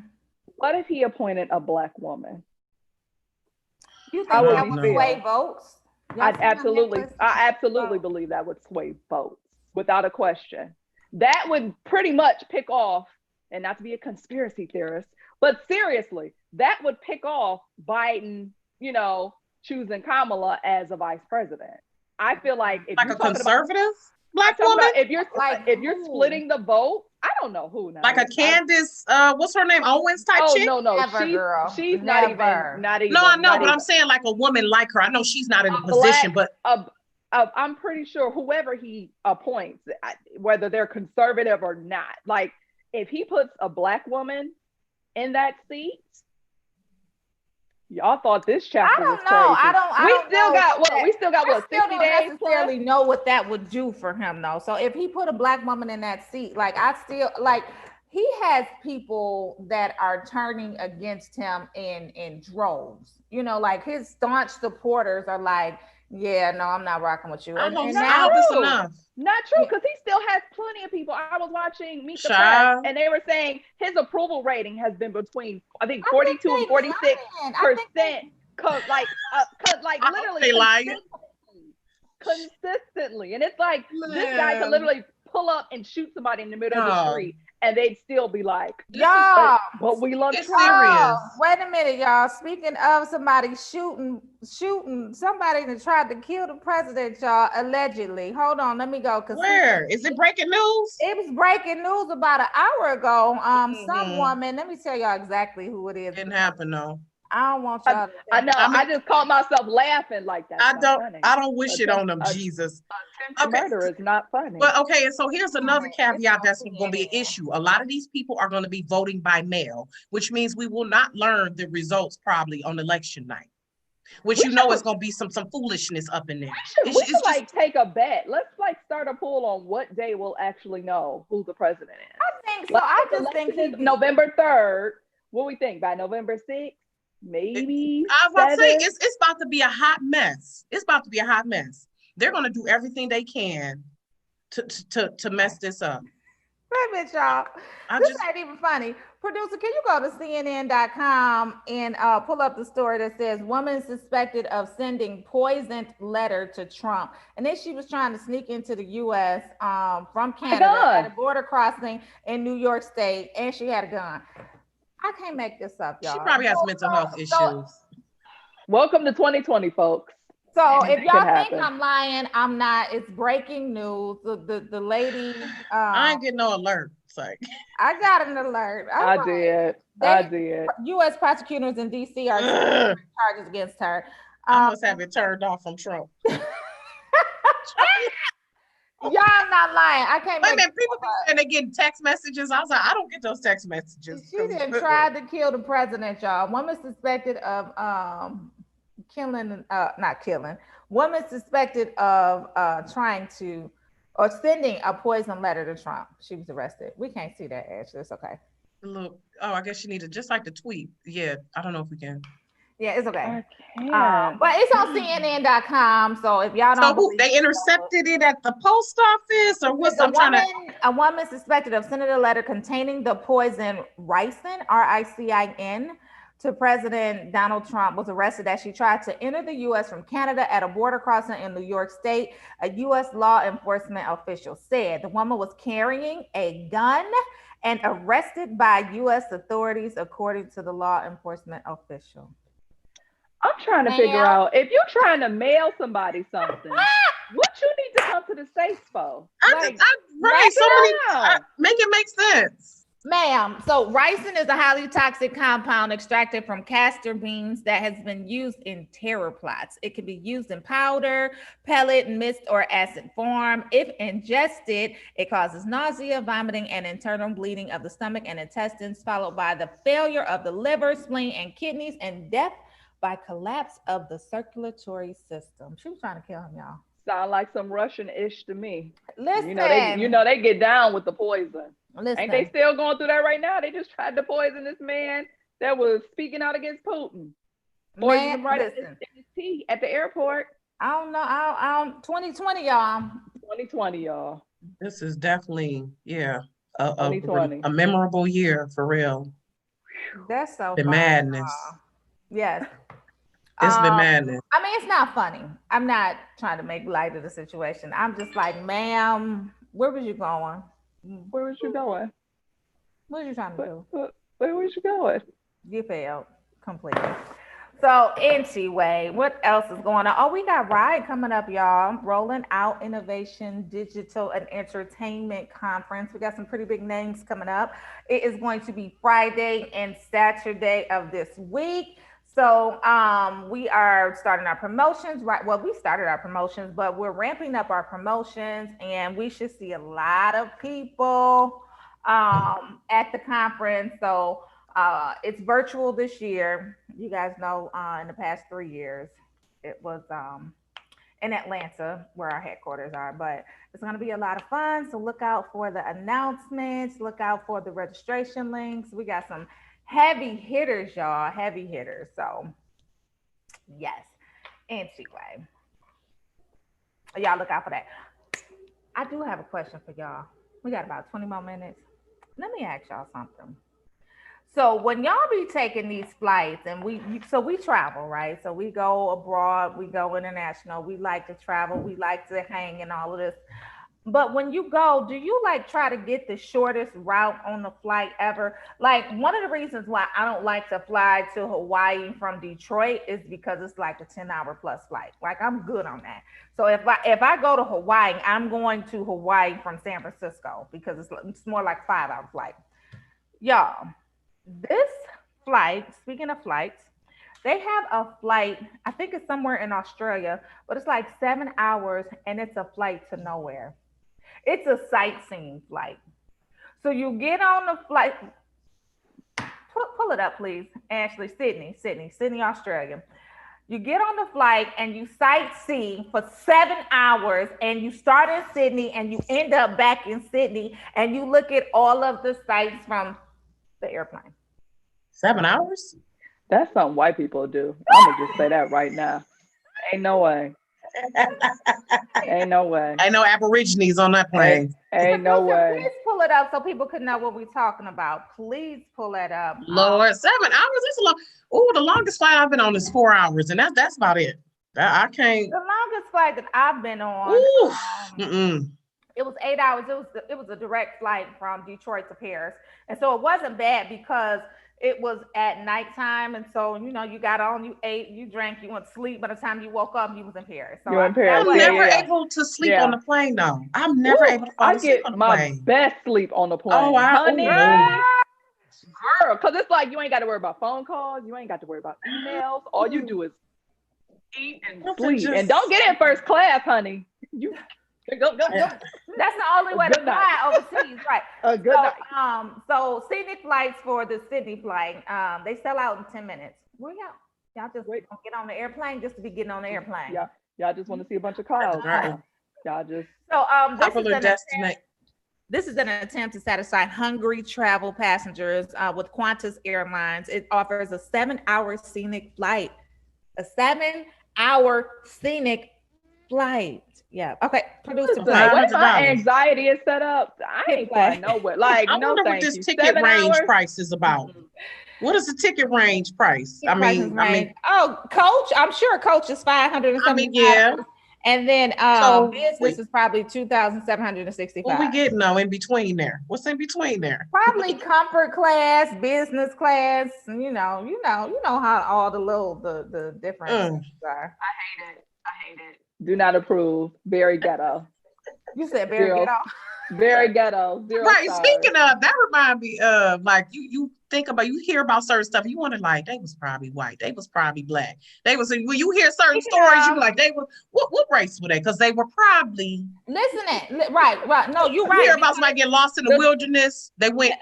What if he appointed a Black woman? You think that would sway votes? I absolutely believe that would sway votes without a question. That would pretty much pick off, and not to be a conspiracy theorist, but seriously, that would pick off Biden, choosing Kamala as a vice president. I feel like if you're a conservative Black woman, if you're splitting the vote, I don't know who now. Like a Candace, what's her name? Owens type chick? No, she's not even. No, I know, but I'm saying like a woman like her. I know she's not in a position, but I'm pretty sure whoever he appoints, whether they're conservative or not, like if he puts a Black woman in that seat, y'all thought this chapter was crazy. We still got what 60 days. Necessarily know what that would do for him though. So if he put a Black woman in that seat, he has people that are turning against him in droves. Like his staunch supporters are like, yeah, no, I'm not rocking with you. Not true, because he still has plenty of people. I was watching Meet the Press, and they were saying his approval rating has been between, I think, 42 and 46%. Literally consistently. And it's like, this guy could literally pull up and shoot somebody in the middle of the street, and they'd still be like, y'all, but we love serious. Wait a minute, y'all. Speaking of somebody shooting somebody that tried to kill the president, y'all, allegedly. Hold on, let me go. Where is it breaking news? It was breaking news about an hour ago. Some woman, let me tell y'all exactly who it is. Didn't happen though. I don't want y'all to I know. I just caught myself laughing like that. I don't wish it on them, Jesus. Murder is not funny. But okay, and so here's another caveat that's going to be an issue. A lot of these people are going to be voting by mail, which means we will not learn the results probably on election night. Which is going to be some foolishness up in there. We should take a bet. Let's start a poll on what day we'll actually know who the president is. I think so. I just think it's November 3rd. What do we think? By November 6th? Maybe. I was about to say it's about to be a hot mess. It's about to be a hot mess. They're going to do everything they can to mess this up. Wait a minute, y'all. This ain't even funny. Producer, can you go to CNN.com and pull up the story that says woman suspected of sending poisoned letter to Trump. And then she was trying to sneak into the U.S. From Canada at a border crossing in New York State, and she had a gun. I can't make this up, y'all. She probably has mental health issues. Welcome to 2020, folks. So if y'all think I'm lying, I'm not. It's breaking news. The lady. I ain't getting no alert. Sorry. I got an alert. I did. U.S. prosecutors in D.C. are charges against her. I must have it turned off from Trump. Y'all not lying. I can't. Wait a minute. People be saying they getting text messages. I was like, I don't get those text messages. She didn't try to kill the president, y'all. Woman suspected of Woman suspected of trying to or sending a poison letter to Trump. She was arrested. We can't see that, Ashley. It's okay. Look, I guess you need to just like the tweet. Yeah, I don't know if we can. Yeah, it's okay. But it's on CNN.com. So if y'all don't, so they intercepted it at the post office, or what's a woman suspected of sending a letter containing the poison ricin, R-I-C-I-N, to President Donald Trump was arrested as she tried to enter the U.S. from Canada at a border crossing in New York State. A U.S. law enforcement official said the woman was carrying a gun and arrested by U.S. authorities, according to the law enforcement official. I'm trying to figure out, if you're trying to mail somebody something, what you need to come to the States for? Make it make sense. Ma'am, so ricin is a highly toxic compound extracted from castor beans that has been used in terror plots. It can be used in powder, pellet, mist, or acid form. If ingested, it causes nausea, vomiting, and internal bleeding of the stomach and intestines, followed by the failure of the liver, spleen, and kidneys, and death by collapse of the circulatory system. She was trying to kill him, y'all. Sound like some Russian-ish to me. Listen. You know they get down with the poison. Listen. Ain't they still going through that right now? They just tried to poison this man that was speaking out against Putin. Poison him right in his tea at the airport. I don't know. 2020, y'all. 2020, y'all. This is definitely, a memorable year for real. That's so the madness. Yes. It's been madness. I mean, it's not funny. I'm not trying to make light of the situation. I'm just like, ma'am, where was you going? Where was you going? What was you trying to do? Where was you going? You failed completely. So anyway, what else is going on? Oh, we got Ride coming up, y'all. Rolling Out Innovation, Digital, and Entertainment Conference. We got some pretty big names coming up. It is going to be Friday and Saturday of this week. So we are starting our promotions, right? Well, we started our promotions, but we're ramping up our promotions, and we should see a lot of people at the conference. So it's virtual this year. You guys know in the past 3 years, it was in Atlanta where our headquarters are, but it's going to be a lot of fun. So look out for the announcements, look out for the registration links. We got some heavy hitters, y'all, heavy hitters. So yes, anyway, y'all look out for that. I do have a question for y'all. We got about 20 more minutes. Let me ask y'all something. So when y'all be taking these flights and we travel, right? So we go abroad, we go international, we like to travel, we like to hang and all of this. But when you go, do you like try to get the shortest route on the flight ever? Like one of the reasons why I don't like to fly to Hawaii from Detroit is because it's like a 10-hour plus flight. Like I'm good on that. So if I go to Hawaii, I'm going to Hawaii from San Francisco because it's more like 5-hour flight. Y'all, this flight, speaking of flights, they have a flight, I think it's somewhere in Australia, but it's like 7 hours and it's a flight to nowhere. It's a sightseeing flight. So you get on the flight, pull it up, please, Ashley, Sydney, Australia. You get on the flight and you sightsee for 7 hours and you start in Sydney and you end up back in Sydney and you look at all of the sights from the airplane. 7 hours? That's something white people do. I'm gonna just say that right now. Ain't no way. Ain't no way. Ain't no Aborigines on that plane. Ain't no way. Please pull it up so people can know what we're talking about. Please pull that up. Lord, 7 hours? That's a long. Oh, the longest flight I've been on is 4 hours, and that's about it. I can't. The longest flight that I've been on. It was 8 hours. It was a direct flight from Detroit to Paris, and so it wasn't bad because it was at nighttime, and so you got on, you ate, you drank, you went to sleep. By the time you woke up, you was in Paris. So I'm never able to sleep on the plane though. I'm never able to fall asleep on the plane. I get my best sleep on the plane. Oh, honey. Girl, because it's like you ain't got to worry about phone calls, you ain't got to worry about emails. All you do is eat and sleep, and don't get in first class, honey. You go. That's the only way to fly overseas, right? A good night. So scenic flights for the Sydney flight, they sell out in 10 minutes. Where y'all just wait, get on the airplane just to be getting on the airplane. Yeah, y'all just want to see a bunch of cars. Y'all just this is an attempt to satisfy hungry travel passengers with Qantas Airlines. It offers a 7-hour scenic flight. A 7-hour scenic flight. Yeah. Okay. Producer. What my anxiety is set up. I ain't flying nowhere. Like, I wonder what this ticket range price is about. What is the ticket range price? I mean, Coach. I'm sure Coach is $575. Yeah. And then business is probably $2,765. What we getting though in between there? What's in between there? Probably comfort class, business class. You know how all the different things are. I hate it. Do not approve. Very ghetto. You said very ghetto. Very ghetto. Right. Stars. Speaking of, that reminds me of like you think about, you hear about certain stuff, you want to like, they was probably white, they was probably black, they was, when you hear certain stories, you like, they were what race were they? Because they were probably right. No, you're right. You hear about somebody getting lost in the wilderness. They went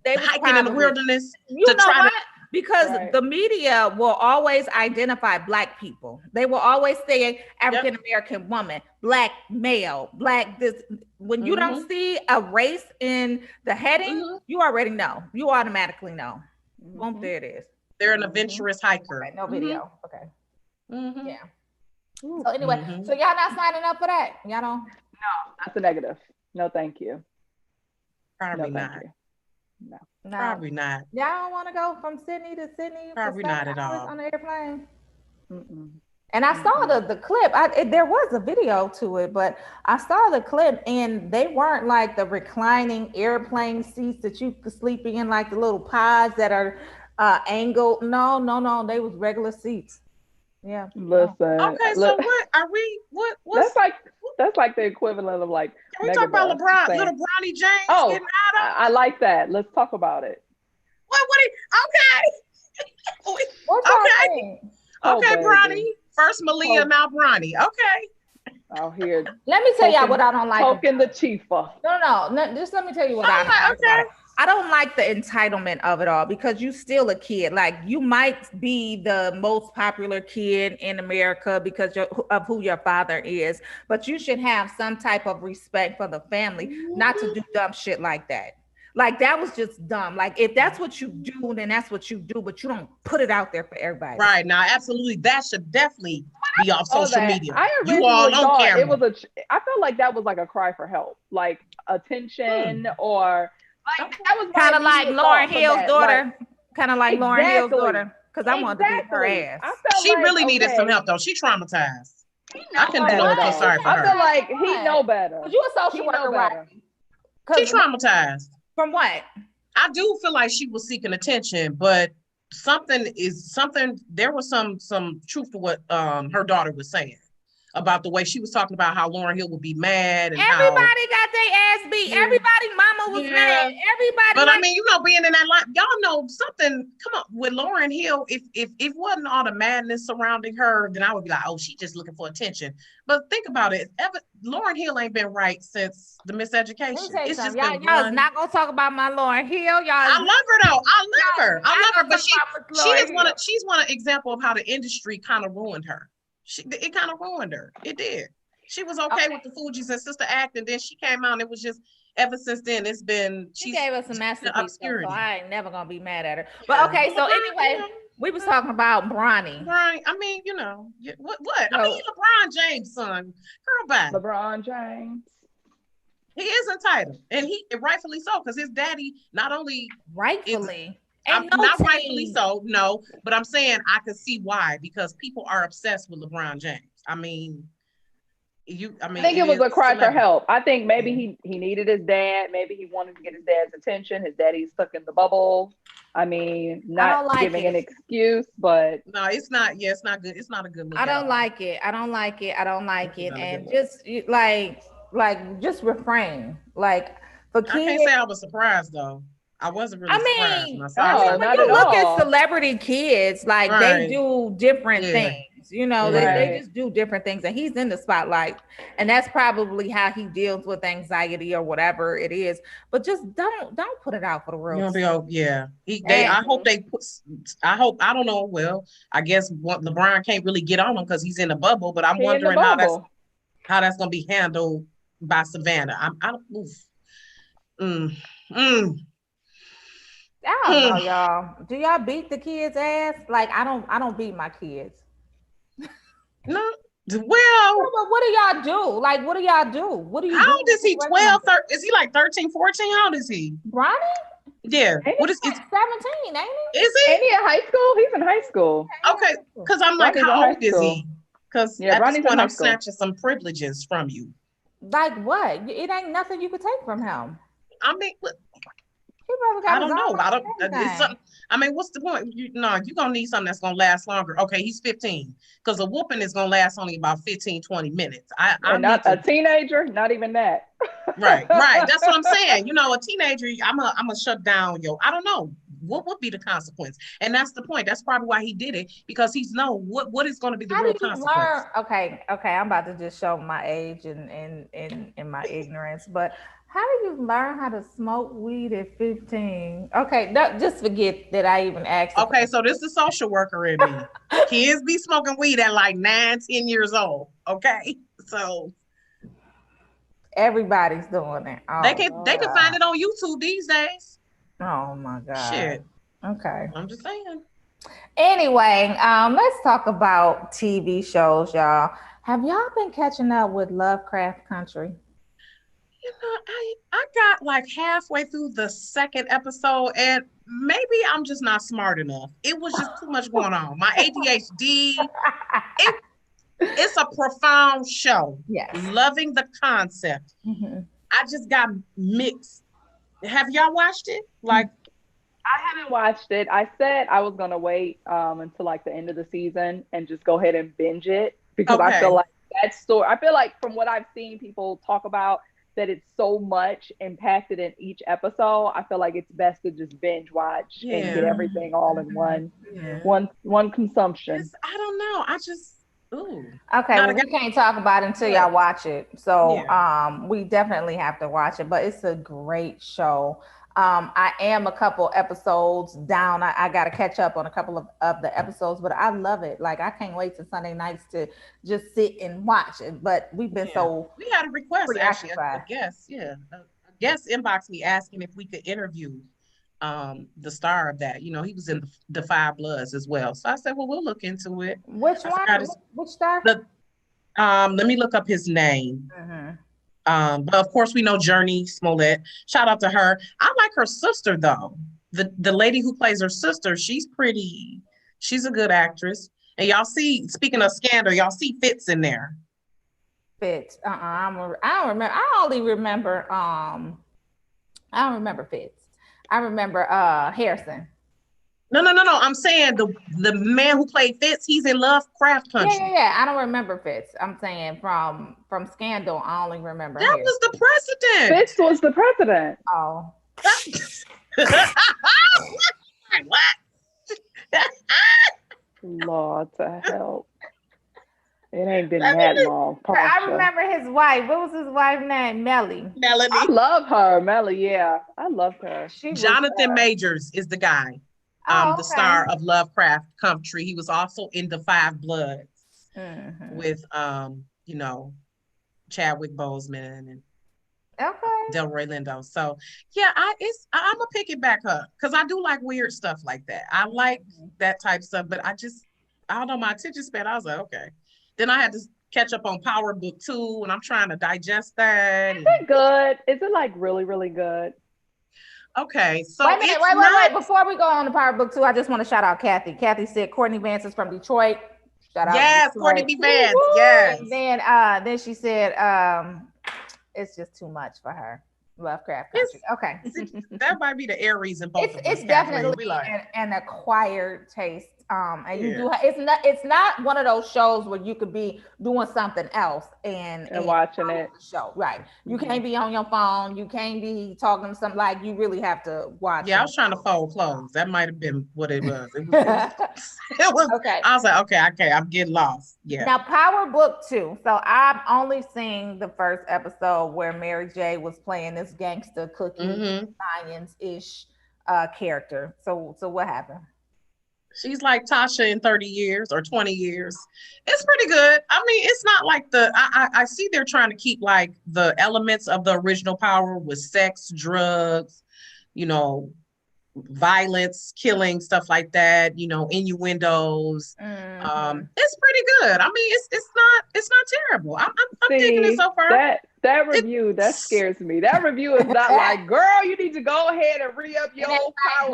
hiking in the wilderness to try to. Because the media will always identify Black people. They will always say African American woman, Black male, Black this. When you don't see a race in the heading, you already know. You automatically know. Boom, there it is. They're an adventurous hiker. Okay, no video. Okay. Yeah. So anyway, so y'all not signing up for that? Y'all don't? No, that's a negative. No, thank you. Probably not. No. Probably not. Y'all don't want to go from Sydney to Sydney? Probably not at all. On the airplane? And I saw the clip. There was a video to it, but I saw the clip, and they weren't like the reclining airplane seats that you could sleep in, like the little pods that are angled. No. They was regular seats. Yeah. Listen. Okay, so what are we? What's that's like the equivalent of like. Can we talk about little Bronny James getting out of? I like that. Let's talk about it. Okay, Bronny. First Malia, now Bronny. Okay. Out here. Let me tell y'all what I don't like. Poking the chifa. No. Just let me tell you what I don't like. Okay. I don't like the entitlement of it all, because you still a kid. Like, you might be the most popular kid in America because of who your father is, but you should have some type of respect for the family, not to do dumb shit like that. Like, that was just dumb. Like, if that's what you do, then that's what you do, but you don't put it out there for everybody. Right. Now, absolutely. That should definitely be off social media. I originally thought it was I felt like that was like a cry for help, like attention or like that was kind of like Lauryn Hill's daughter. Kind of like Lauryn Hill's daughter. Because I wanted to beat her ass. She really needed some help though. She traumatized. I can do feel sorry for her. I feel like he know better. Was you a social worker, right? She traumatized. From what? I do feel like she was seeking attention, but there was some truth to what her daughter was saying about the way she was talking about how Lauryn Hill would be mad. And everybody got their ass beat. Yeah. Everybody mama was mad. Everybody. But I mean, being in that line, y'all know something, come on, with Lauryn Hill, if it wasn't all the madness surrounding her, then I would be like, oh, she's just looking for attention. But think about it. Lauryn Hill ain't been right since the miseducation. It's just y'all is not gonna talk about my Lauryn Hill. I love her though. I love her, but she's one example of how the industry kind of ruined her. It kind of ruined her. It did. She was okay with the Fugees and Sister Act, and then she came out, and it was just, ever since then, it's been, she gave us a masterpiece, so I ain't never gonna be mad at her. But okay, so anyway, we was talking about Bronny. Right. I mean, what? I mean, LeBron James' son. Girl, bye. LeBron James. He is entitled, and he rightfully so, because his daddy not only rightfully. Not rightfully so, no, but I'm saying I could see why, because people are obsessed with LeBron James. I mean, I think it was a cry for help. I think maybe he needed his dad. Maybe he wanted to get his dad's attention. His daddy's stuck in the bubble. I mean, not giving an excuse, but no, it's not. Yeah, it's not good. It's not a good look. I don't like it. And just like just refrain. Like for kids, I can't say I was surprised though. I wasn't really surprised. When you look at celebrity kids, like they do different things. You know, they just do different things, and he's in the spotlight, and that's probably how he deals with anxiety or whatever it is. But just don't put it out for the world. I hope they put. I don't know. Well, I guess LeBron can't really get on him because he's in the bubble. But I'm wondering how that's going to be handled by Savannah. I don't know, y'all. Do y'all beat the kids' ass? Like I don't beat my kids. No. Well, what do y'all do? Like, what do y'all do? What do you How old is he? 12, 13, is he like 13, 14? How old is he? Bronny? Yeah. What is it? 17, ain't he? Is he? Ain't he in high school? He's in high school. Okay. Because I'm like, how old is he? Because at this point, I'm snatching some privileges from you. Like what? It ain't nothing you could take from him. I mean, I don't know. I mean, what's the point? You're gonna need something that's gonna last longer. Okay, he's 15, because a whooping is gonna last only about 15, 20 minutes. I'm not a teenager, not even that. Right. That's what I'm saying. A teenager, I'm a shut down. I don't know what would be the consequence, and that's the point. That's probably why he did it, because he's what is going to be the real consequence. Okay. I'm about to just show my age and my ignorance, but. How do you learn how to smoke weed at 15? Okay, just forget that I even asked. Okay, so this is the social worker in me. Kids be smoking weed at like 9, 10 years old. Okay, so everybody's doing it. They can find it on YouTube these days. Oh my God. Shit. Okay. I'm just saying. Anyway, let's talk about TV shows, y'all. Have y'all been catching up with Lovecraft Country? I got like halfway through the second episode, and maybe I'm just not smart enough. It was just too much going on. My ADHD. It's a profound show. Yes. Loving the concept. Mm-hmm. I just got mixed. Have y'all watched it? Like, I haven't watched it. I said I was gonna wait until like the end of the season and just go ahead and binge it, because I feel like that story. I feel like from what I've seen people talk about, that it's so much impacted in each episode. I feel like it's best to just binge watch and get everything all in one consumption. I don't know. Okay, well, we can't talk about it until y'all watch it. So we definitely have to watch it, but it's a great show. I am a couple episodes down. I got to catch up on a couple of the episodes, but I love it. Like, I can't wait to Sunday nights to just sit and watch it. But we've been we had a request, actually. A guest inboxed me asking if we could interview the star of that. He was in the Five Bloods as well. So I said, well, we'll look into it. Which one? Which star? Let me look up his name. Mm-hmm. But of course we know Journey Smollett. Shout out to her. I like her sister though. The lady who plays her sister, she's pretty. She's a good actress. And y'all see, speaking of Scandal, y'all see Fitz in there. Fitz. I don't remember. I only remember. I don't remember Fitz. I remember Harrison. No. I'm saying the man who played Fitz, he's in Lovecraft Country. Yeah. I don't remember Fitz. I'm saying from Scandal, I only remember that was the president. Fitz was the president. Oh. What? Lord to help. It ain't been that long. Porsha. I remember his wife. What was his wife's name? Melanie. I love her. Melanie, yeah. I loved her. Jonathan Majors is the guy. The star of Lovecraft Country. He was also in The Five Bloods with Chadwick Boseman and Delroy Lindo. So I'm gonna pick it back up, because I do like weird stuff like that. I like that type of stuff, but I don't know, my attention span. I was like, okay. Then I had to catch up on Power Book 2, and I'm trying to digest that. Is it good? Is it like really, really good? Okay, so wait a minute, wait. Before we go on to Power Book 2, I just want to shout out Kathy. Kathy said Courtney Vance is from Detroit. Shout out. Yes, Courtney Vance. Yes. And then she said it's just too much for her. Lovecraft Country. Okay. That might be the Aries in both of us. It's definitely an acquired taste. And you do it's not one of those shows where you could be doing something else and watching it. Show. Right. You can't be on your phone, you can't be talking to something, like you really have to watch. Yeah, I was trying to fold clothes. That might have been what it was. It was okay. I was like, okay, I'm getting lost. Yeah. Now Power Book 2. So I've only seen the first episode where Mary J was playing this gangster cookie science-ish character. So what happened? She's like Tasha in 30 years or 20 years. It's pretty good. I mean, it's not like I see they're trying to keep like the elements of the original Power with sex, drugs, violence, killing, stuff like that, innuendos. It's pretty good. I mean, it's not terrible. I'm digging it so far. That review, that scares me. That review is not like, girl, you need to go ahead and re-up your Power.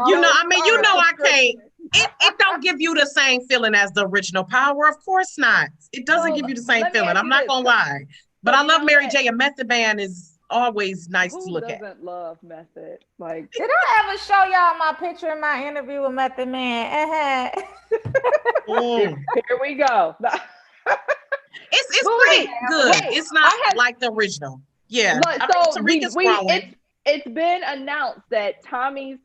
I can't. It don't give you the same feeling as the original Power. Of course not. It doesn't give you the same feeling. I'm not gonna lie. But I love Mary J. and Method Man is always nice to look at. Who doesn't love Method? Like, did I ever show y'all my picture in my interview with Method Man? Here we go. It's pretty good. It's not like the original. Yeah. It's been announced that Tommy's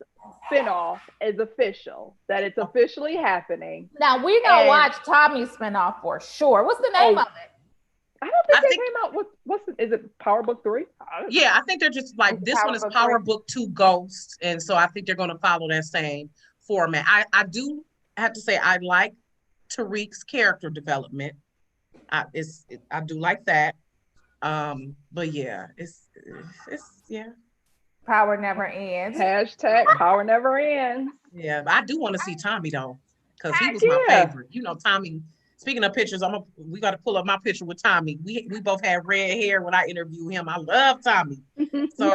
spinoff is official, that it's officially happening. Now we're gonna watch Tommy's spinoff for sure. What's the name of it? I don't think they came out with is it Power Book 3? Yeah, I think they're just like this one is Power Book 2 Ghosts, and so I think they're gonna follow that same format. I do have to say I like Tariq's character development. I do like that. But yeah, it's Power never ends. Hashtag Power never ends. Yeah, but I do want to see Tommy though, because he was my favorite. Tommy. Speaking of pictures, we got to pull up my picture with Tommy. We both had red hair when I interviewed him. I love Tommy. So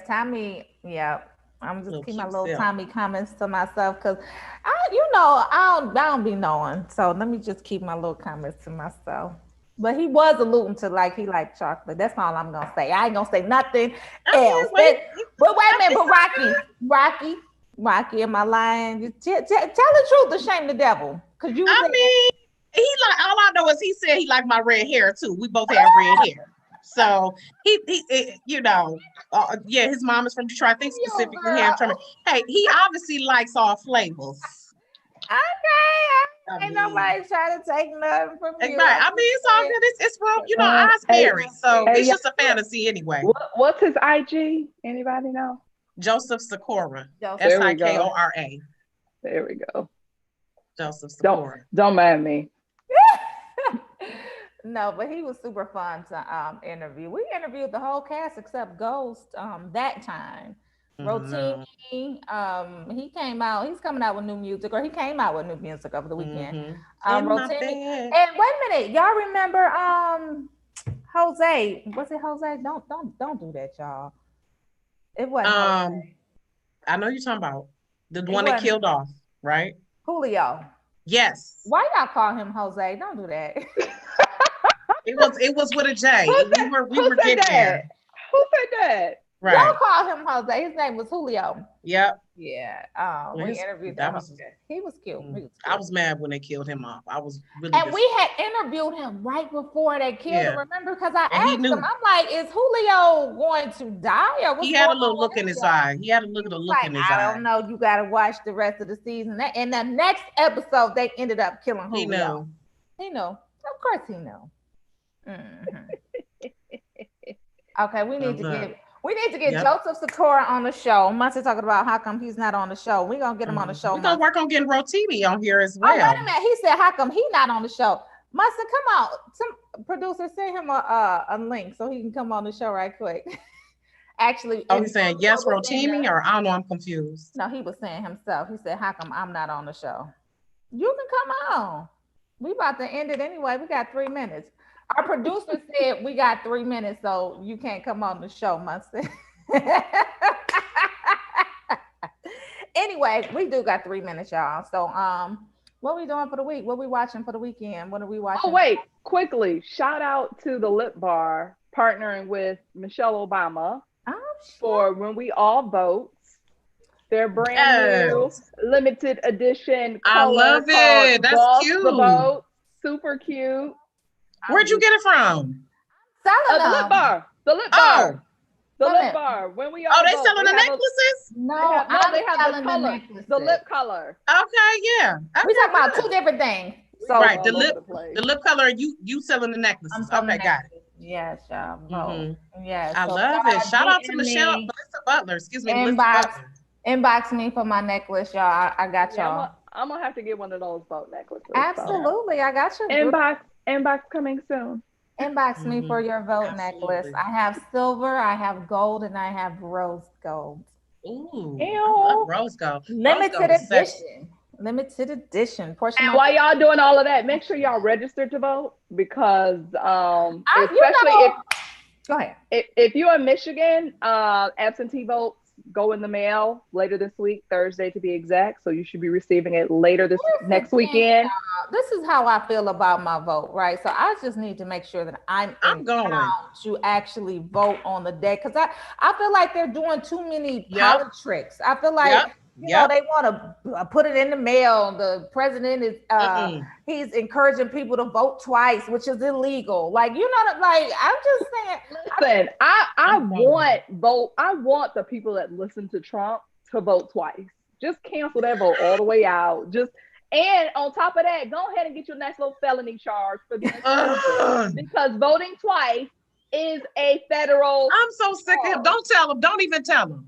Tommy. Yeah, I'm just keeping my little Tommy comments to myself because I don't be knowing. So let me just keep my little comments to myself. But he was alluding to like he liked chocolate. That's all I'm gonna say. I ain't gonna say nothing else. But wait a minute, but Rocki, am I lying? Tell the truth to shame the devil. He like, all I know is he said he liked my red hair too. We both have red hair. So he his mom is from Detroit. I think specifically him. Hey, he obviously likes all flavors. Okay, ain't nobody trying to take nothing from you. Right. I mean, it's all good. It's real, I'm scary. So it's just a fantasy anyway. What's his IG? Anybody know? Joseph Sikora. Sikora. There we go. Joseph Sikora. Don't mind me. No, but he was super fun to interview. We interviewed the whole cast except Ghost that time. Rochon, he came out. He's coming out with new music, or he came out with new music over the weekend. Rochon, and wait a minute, y'all remember Jose? Was it Jose? Don't do that, y'all. It wasn't. I know you're talking about the one that killed off, right? Julio. Yes. Why y'all call him Jose? Don't do that. It was with a J. We were getting there. Who said that? Right. Y'all call him Jose. His name was Julio. Yep. Yeah. We interviewed him. He was cute. I was mad when they killed him off. I was really. And we had interviewed him right before they killed him. Remember? Because I asked him. I'm like, "Is Julio going to die?" Or he had a little look in his eye. He had a little look in his eye. I don't know. You got to watch the rest of the season. And the next episode, they ended up killing Julio. He knew. Of course, he knew. Okay, we need to get Joseph Sikora on the show. Muncie talking about how come he's not on the show. We're gonna get him on the show. We're gonna work on getting Rotimi on here as well. Oh, wait a minute. He said, how come he not on the show? Muncie, come out. Some producer send him a link so he can come on the show right quick. Actually, he's saying yes, Rotimi, or I don't know, I'm confused. No, he was saying himself. He said, how come I'm not on the show? You can come on. We about to end it anyway. We got 3 minutes. Our producer said we got 3 minutes, so you can't come on the show, Muncie. Anyway, we do got 3 minutes, y'all. So, what we doing for the week? What we watching for the weekend? What are we watching? Oh, wait, quickly. Shout out to the Lip Bar partnering with Michelle Obama for When We All Vote. Their brand new limited edition color. I love it. That's cute. The Vote. Super cute. Where'd you get it from? The Lip Bar. The Lip Bar. The Lip Bar. When We All Vote. They selling the necklaces? They have the color. The lip color. Okay, yeah. Okay, we're talking about two different things. So right, the lip color, you selling the necklaces. Okay, got it. Yes, y'all. Yes. I love it. Shout out to Michelle, Melissa Butler. Excuse me, Melissa Butler. Inbox me for my necklace, y'all. I got y'all. I'm gonna have to get one of those vote necklaces. Absolutely, I got you. Inbox coming soon. Inbox me for your vote necklace. I have silver, I have gold, and I have rose gold. Ooh, I love rose gold. Limited edition. Limited edition. And while y'all doing all of that, make sure y'all register to vote because go ahead. If you're in Michigan, absentee votes go in the mail later this week, Thursday to be exact. So you should be receiving it later next weekend. This is how I feel about my vote, right? So I just need to make sure that I'm going to actually vote on the day because I feel like they're doing too many politics. I feel like you know, they want to put it in the mail. The president is he's encouraging people to vote twice, which is illegal. Like, you know, like I'm just saying. Listen, I want the people that listen to Trump to vote twice. Just cancel that vote all the way out. And on top of that, go ahead and get your nice little felony charge for being because voting twice is a federal. I'm so sick of him. Don't tell him. Don't even tell him.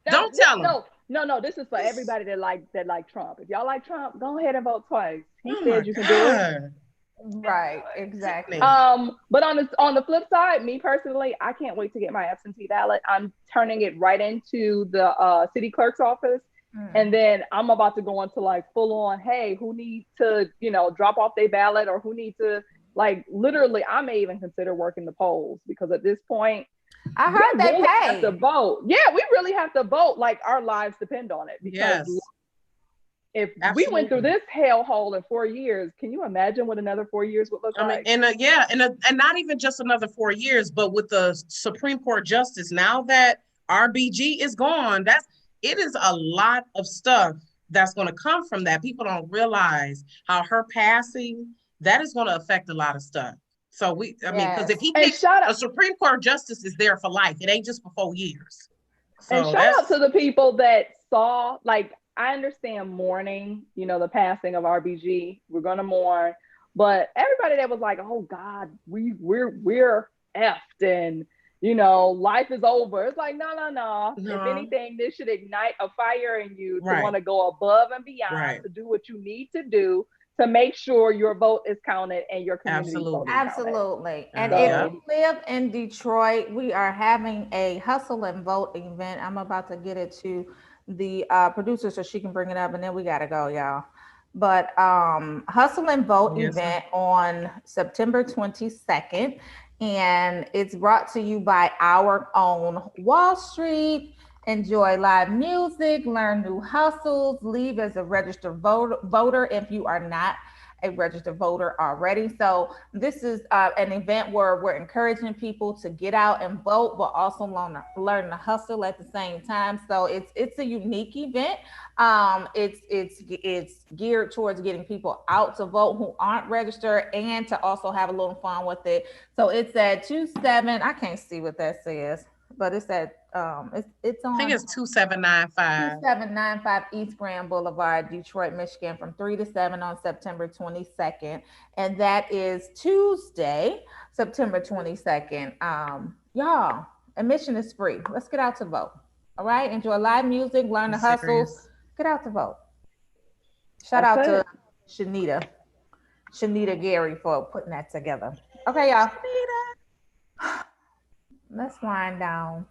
Don't tell him. No, this is for everybody that like Trump. If y'all like Trump, go ahead and vote twice. He said you can do it. Right, exactly. But on the flip side, me personally, I can't wait to get my absentee ballot. I'm turning it right into the city clerk's office. And then I'm about to go into like full on, hey, who needs to, drop off their ballot or who needs to literally, I may even consider working the polls because at this point, I heard they really pay have to vote. Yeah, we really have to vote. Like our lives depend on it. Because if we went through this hellhole in 4 years, can you imagine what another 4 years would look like? And not even just another 4 years, but with the Supreme Court justice, now that RBG is gone, it is a lot of stuff that's going to come from that. People don't realize how her passing, that is going to affect a lot of stuff. So because if he picks a Supreme Court justice is there for life. It ain't just for 4 years. So and shout out to the people that saw, I understand mourning, the passing of RBG. We're gonna mourn, but everybody that was like, oh God, we're effed and life is over. It's like, no. If anything, this should ignite a fire in you to want to go above and beyond to do what you need to do to make sure your vote is counted and your community vote is counted. And if you live in Detroit, we are having a Hustle and Vote event. I'm about to get it to the producer so she can bring it up, and then we gotta go, y'all. But Hustle and Vote event on September 22nd, and it's brought to you by our own Wall Street. Enjoy live music, learn new hustles, leave as a registered voter if you are not a registered voter already. So this is an event where we're encouraging people to get out and vote, but also learn to hustle at the same time. So it's a unique event. It's geared towards getting people out to vote who aren't registered and to also have a little fun with it. So it's at 27. I can't see what that says, but it's at it's on. I think it's 2795. 2795 East Grand Boulevard, Detroit, Michigan, from 3 to 7 on September 22nd, and that is Tuesday, September 22nd. Y'all, admission is free. Let's get out to vote. All right, enjoy live music, learn the hustles. Get out to vote. Shout out to Shanita Gary for putting that together. Okay, y'all. Let's wind down.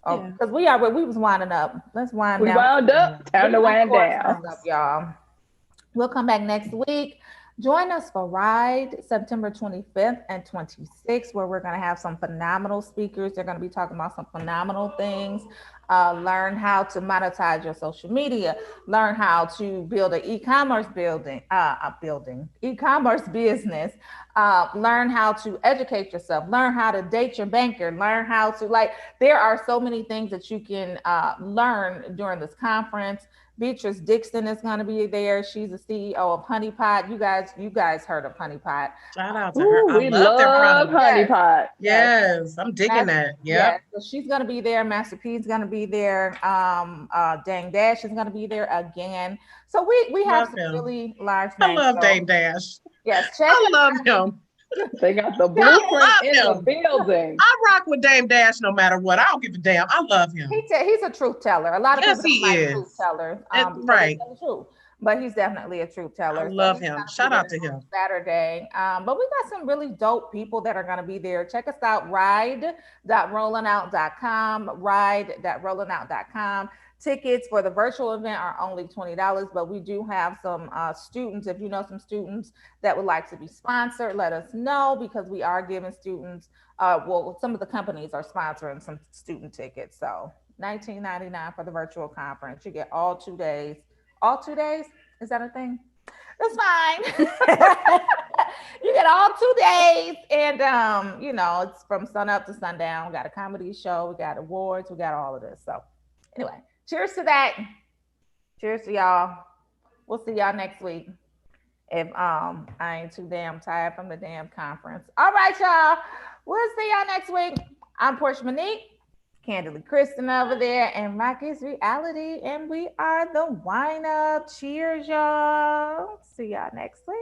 Oh, because we was winding up. Let's wind down. We wound up. Time to wind down. Y'all. We'll come back next week. Join us for Ride September 25th and 26th, where we're going to have some phenomenal speakers. They're going to be talking about some phenomenal things. Learn how to monetize your social media. Learn how to build an e-commerce e-commerce business. Learn how to educate yourself. Learn how to date your banker. Learn how to there are so many things that you can learn during this conference. Beatrice Dixon is going to be there. She's the CEO of Honey Pot. You guys heard of Honey Pot. Shout out to her. I we love their product. Honey Pot. Yes, I'm digging that. Yeah. So she's going to be there. Master P is going to be there. Dame Dash is going to be there again. So we have some really large names. I love Dame Dash. Yes, I love him. They got the blueprint in the building. I rock with Dame Dash no matter what. I don't give a damn. I love him. He's a truth teller. A lot of people don't like truth tellers. Right. But he's definitely a truth teller. I love him. Shout out to him. Saturday. But we got some really dope people that are going to be there. Check us out, ride.rollingout.com, ride.rollingout.com. Tickets for the virtual event are only $20, but we do have some students. If you know some students that would like to be sponsored, let us know, because we are giving students, some of the companies are sponsoring some student tickets. So $19.99 for the virtual conference. You get all 2 days. All 2 days? Is that a thing? That's fine. You get all 2 days, and it's from sun up to sundown. We got a comedy show, we got awards, we got all of this. So anyway, cheers to that. Cheers to y'all. We'll see y'all next week. If I ain't too damn tired from the damn conference. All right, y'all. We'll see y'all next week. I'm Porsha Monique. Candidly Kristen over there, and Rocki's Reality, and we are the Wine Up. Cheers, y'all. See y'all next week.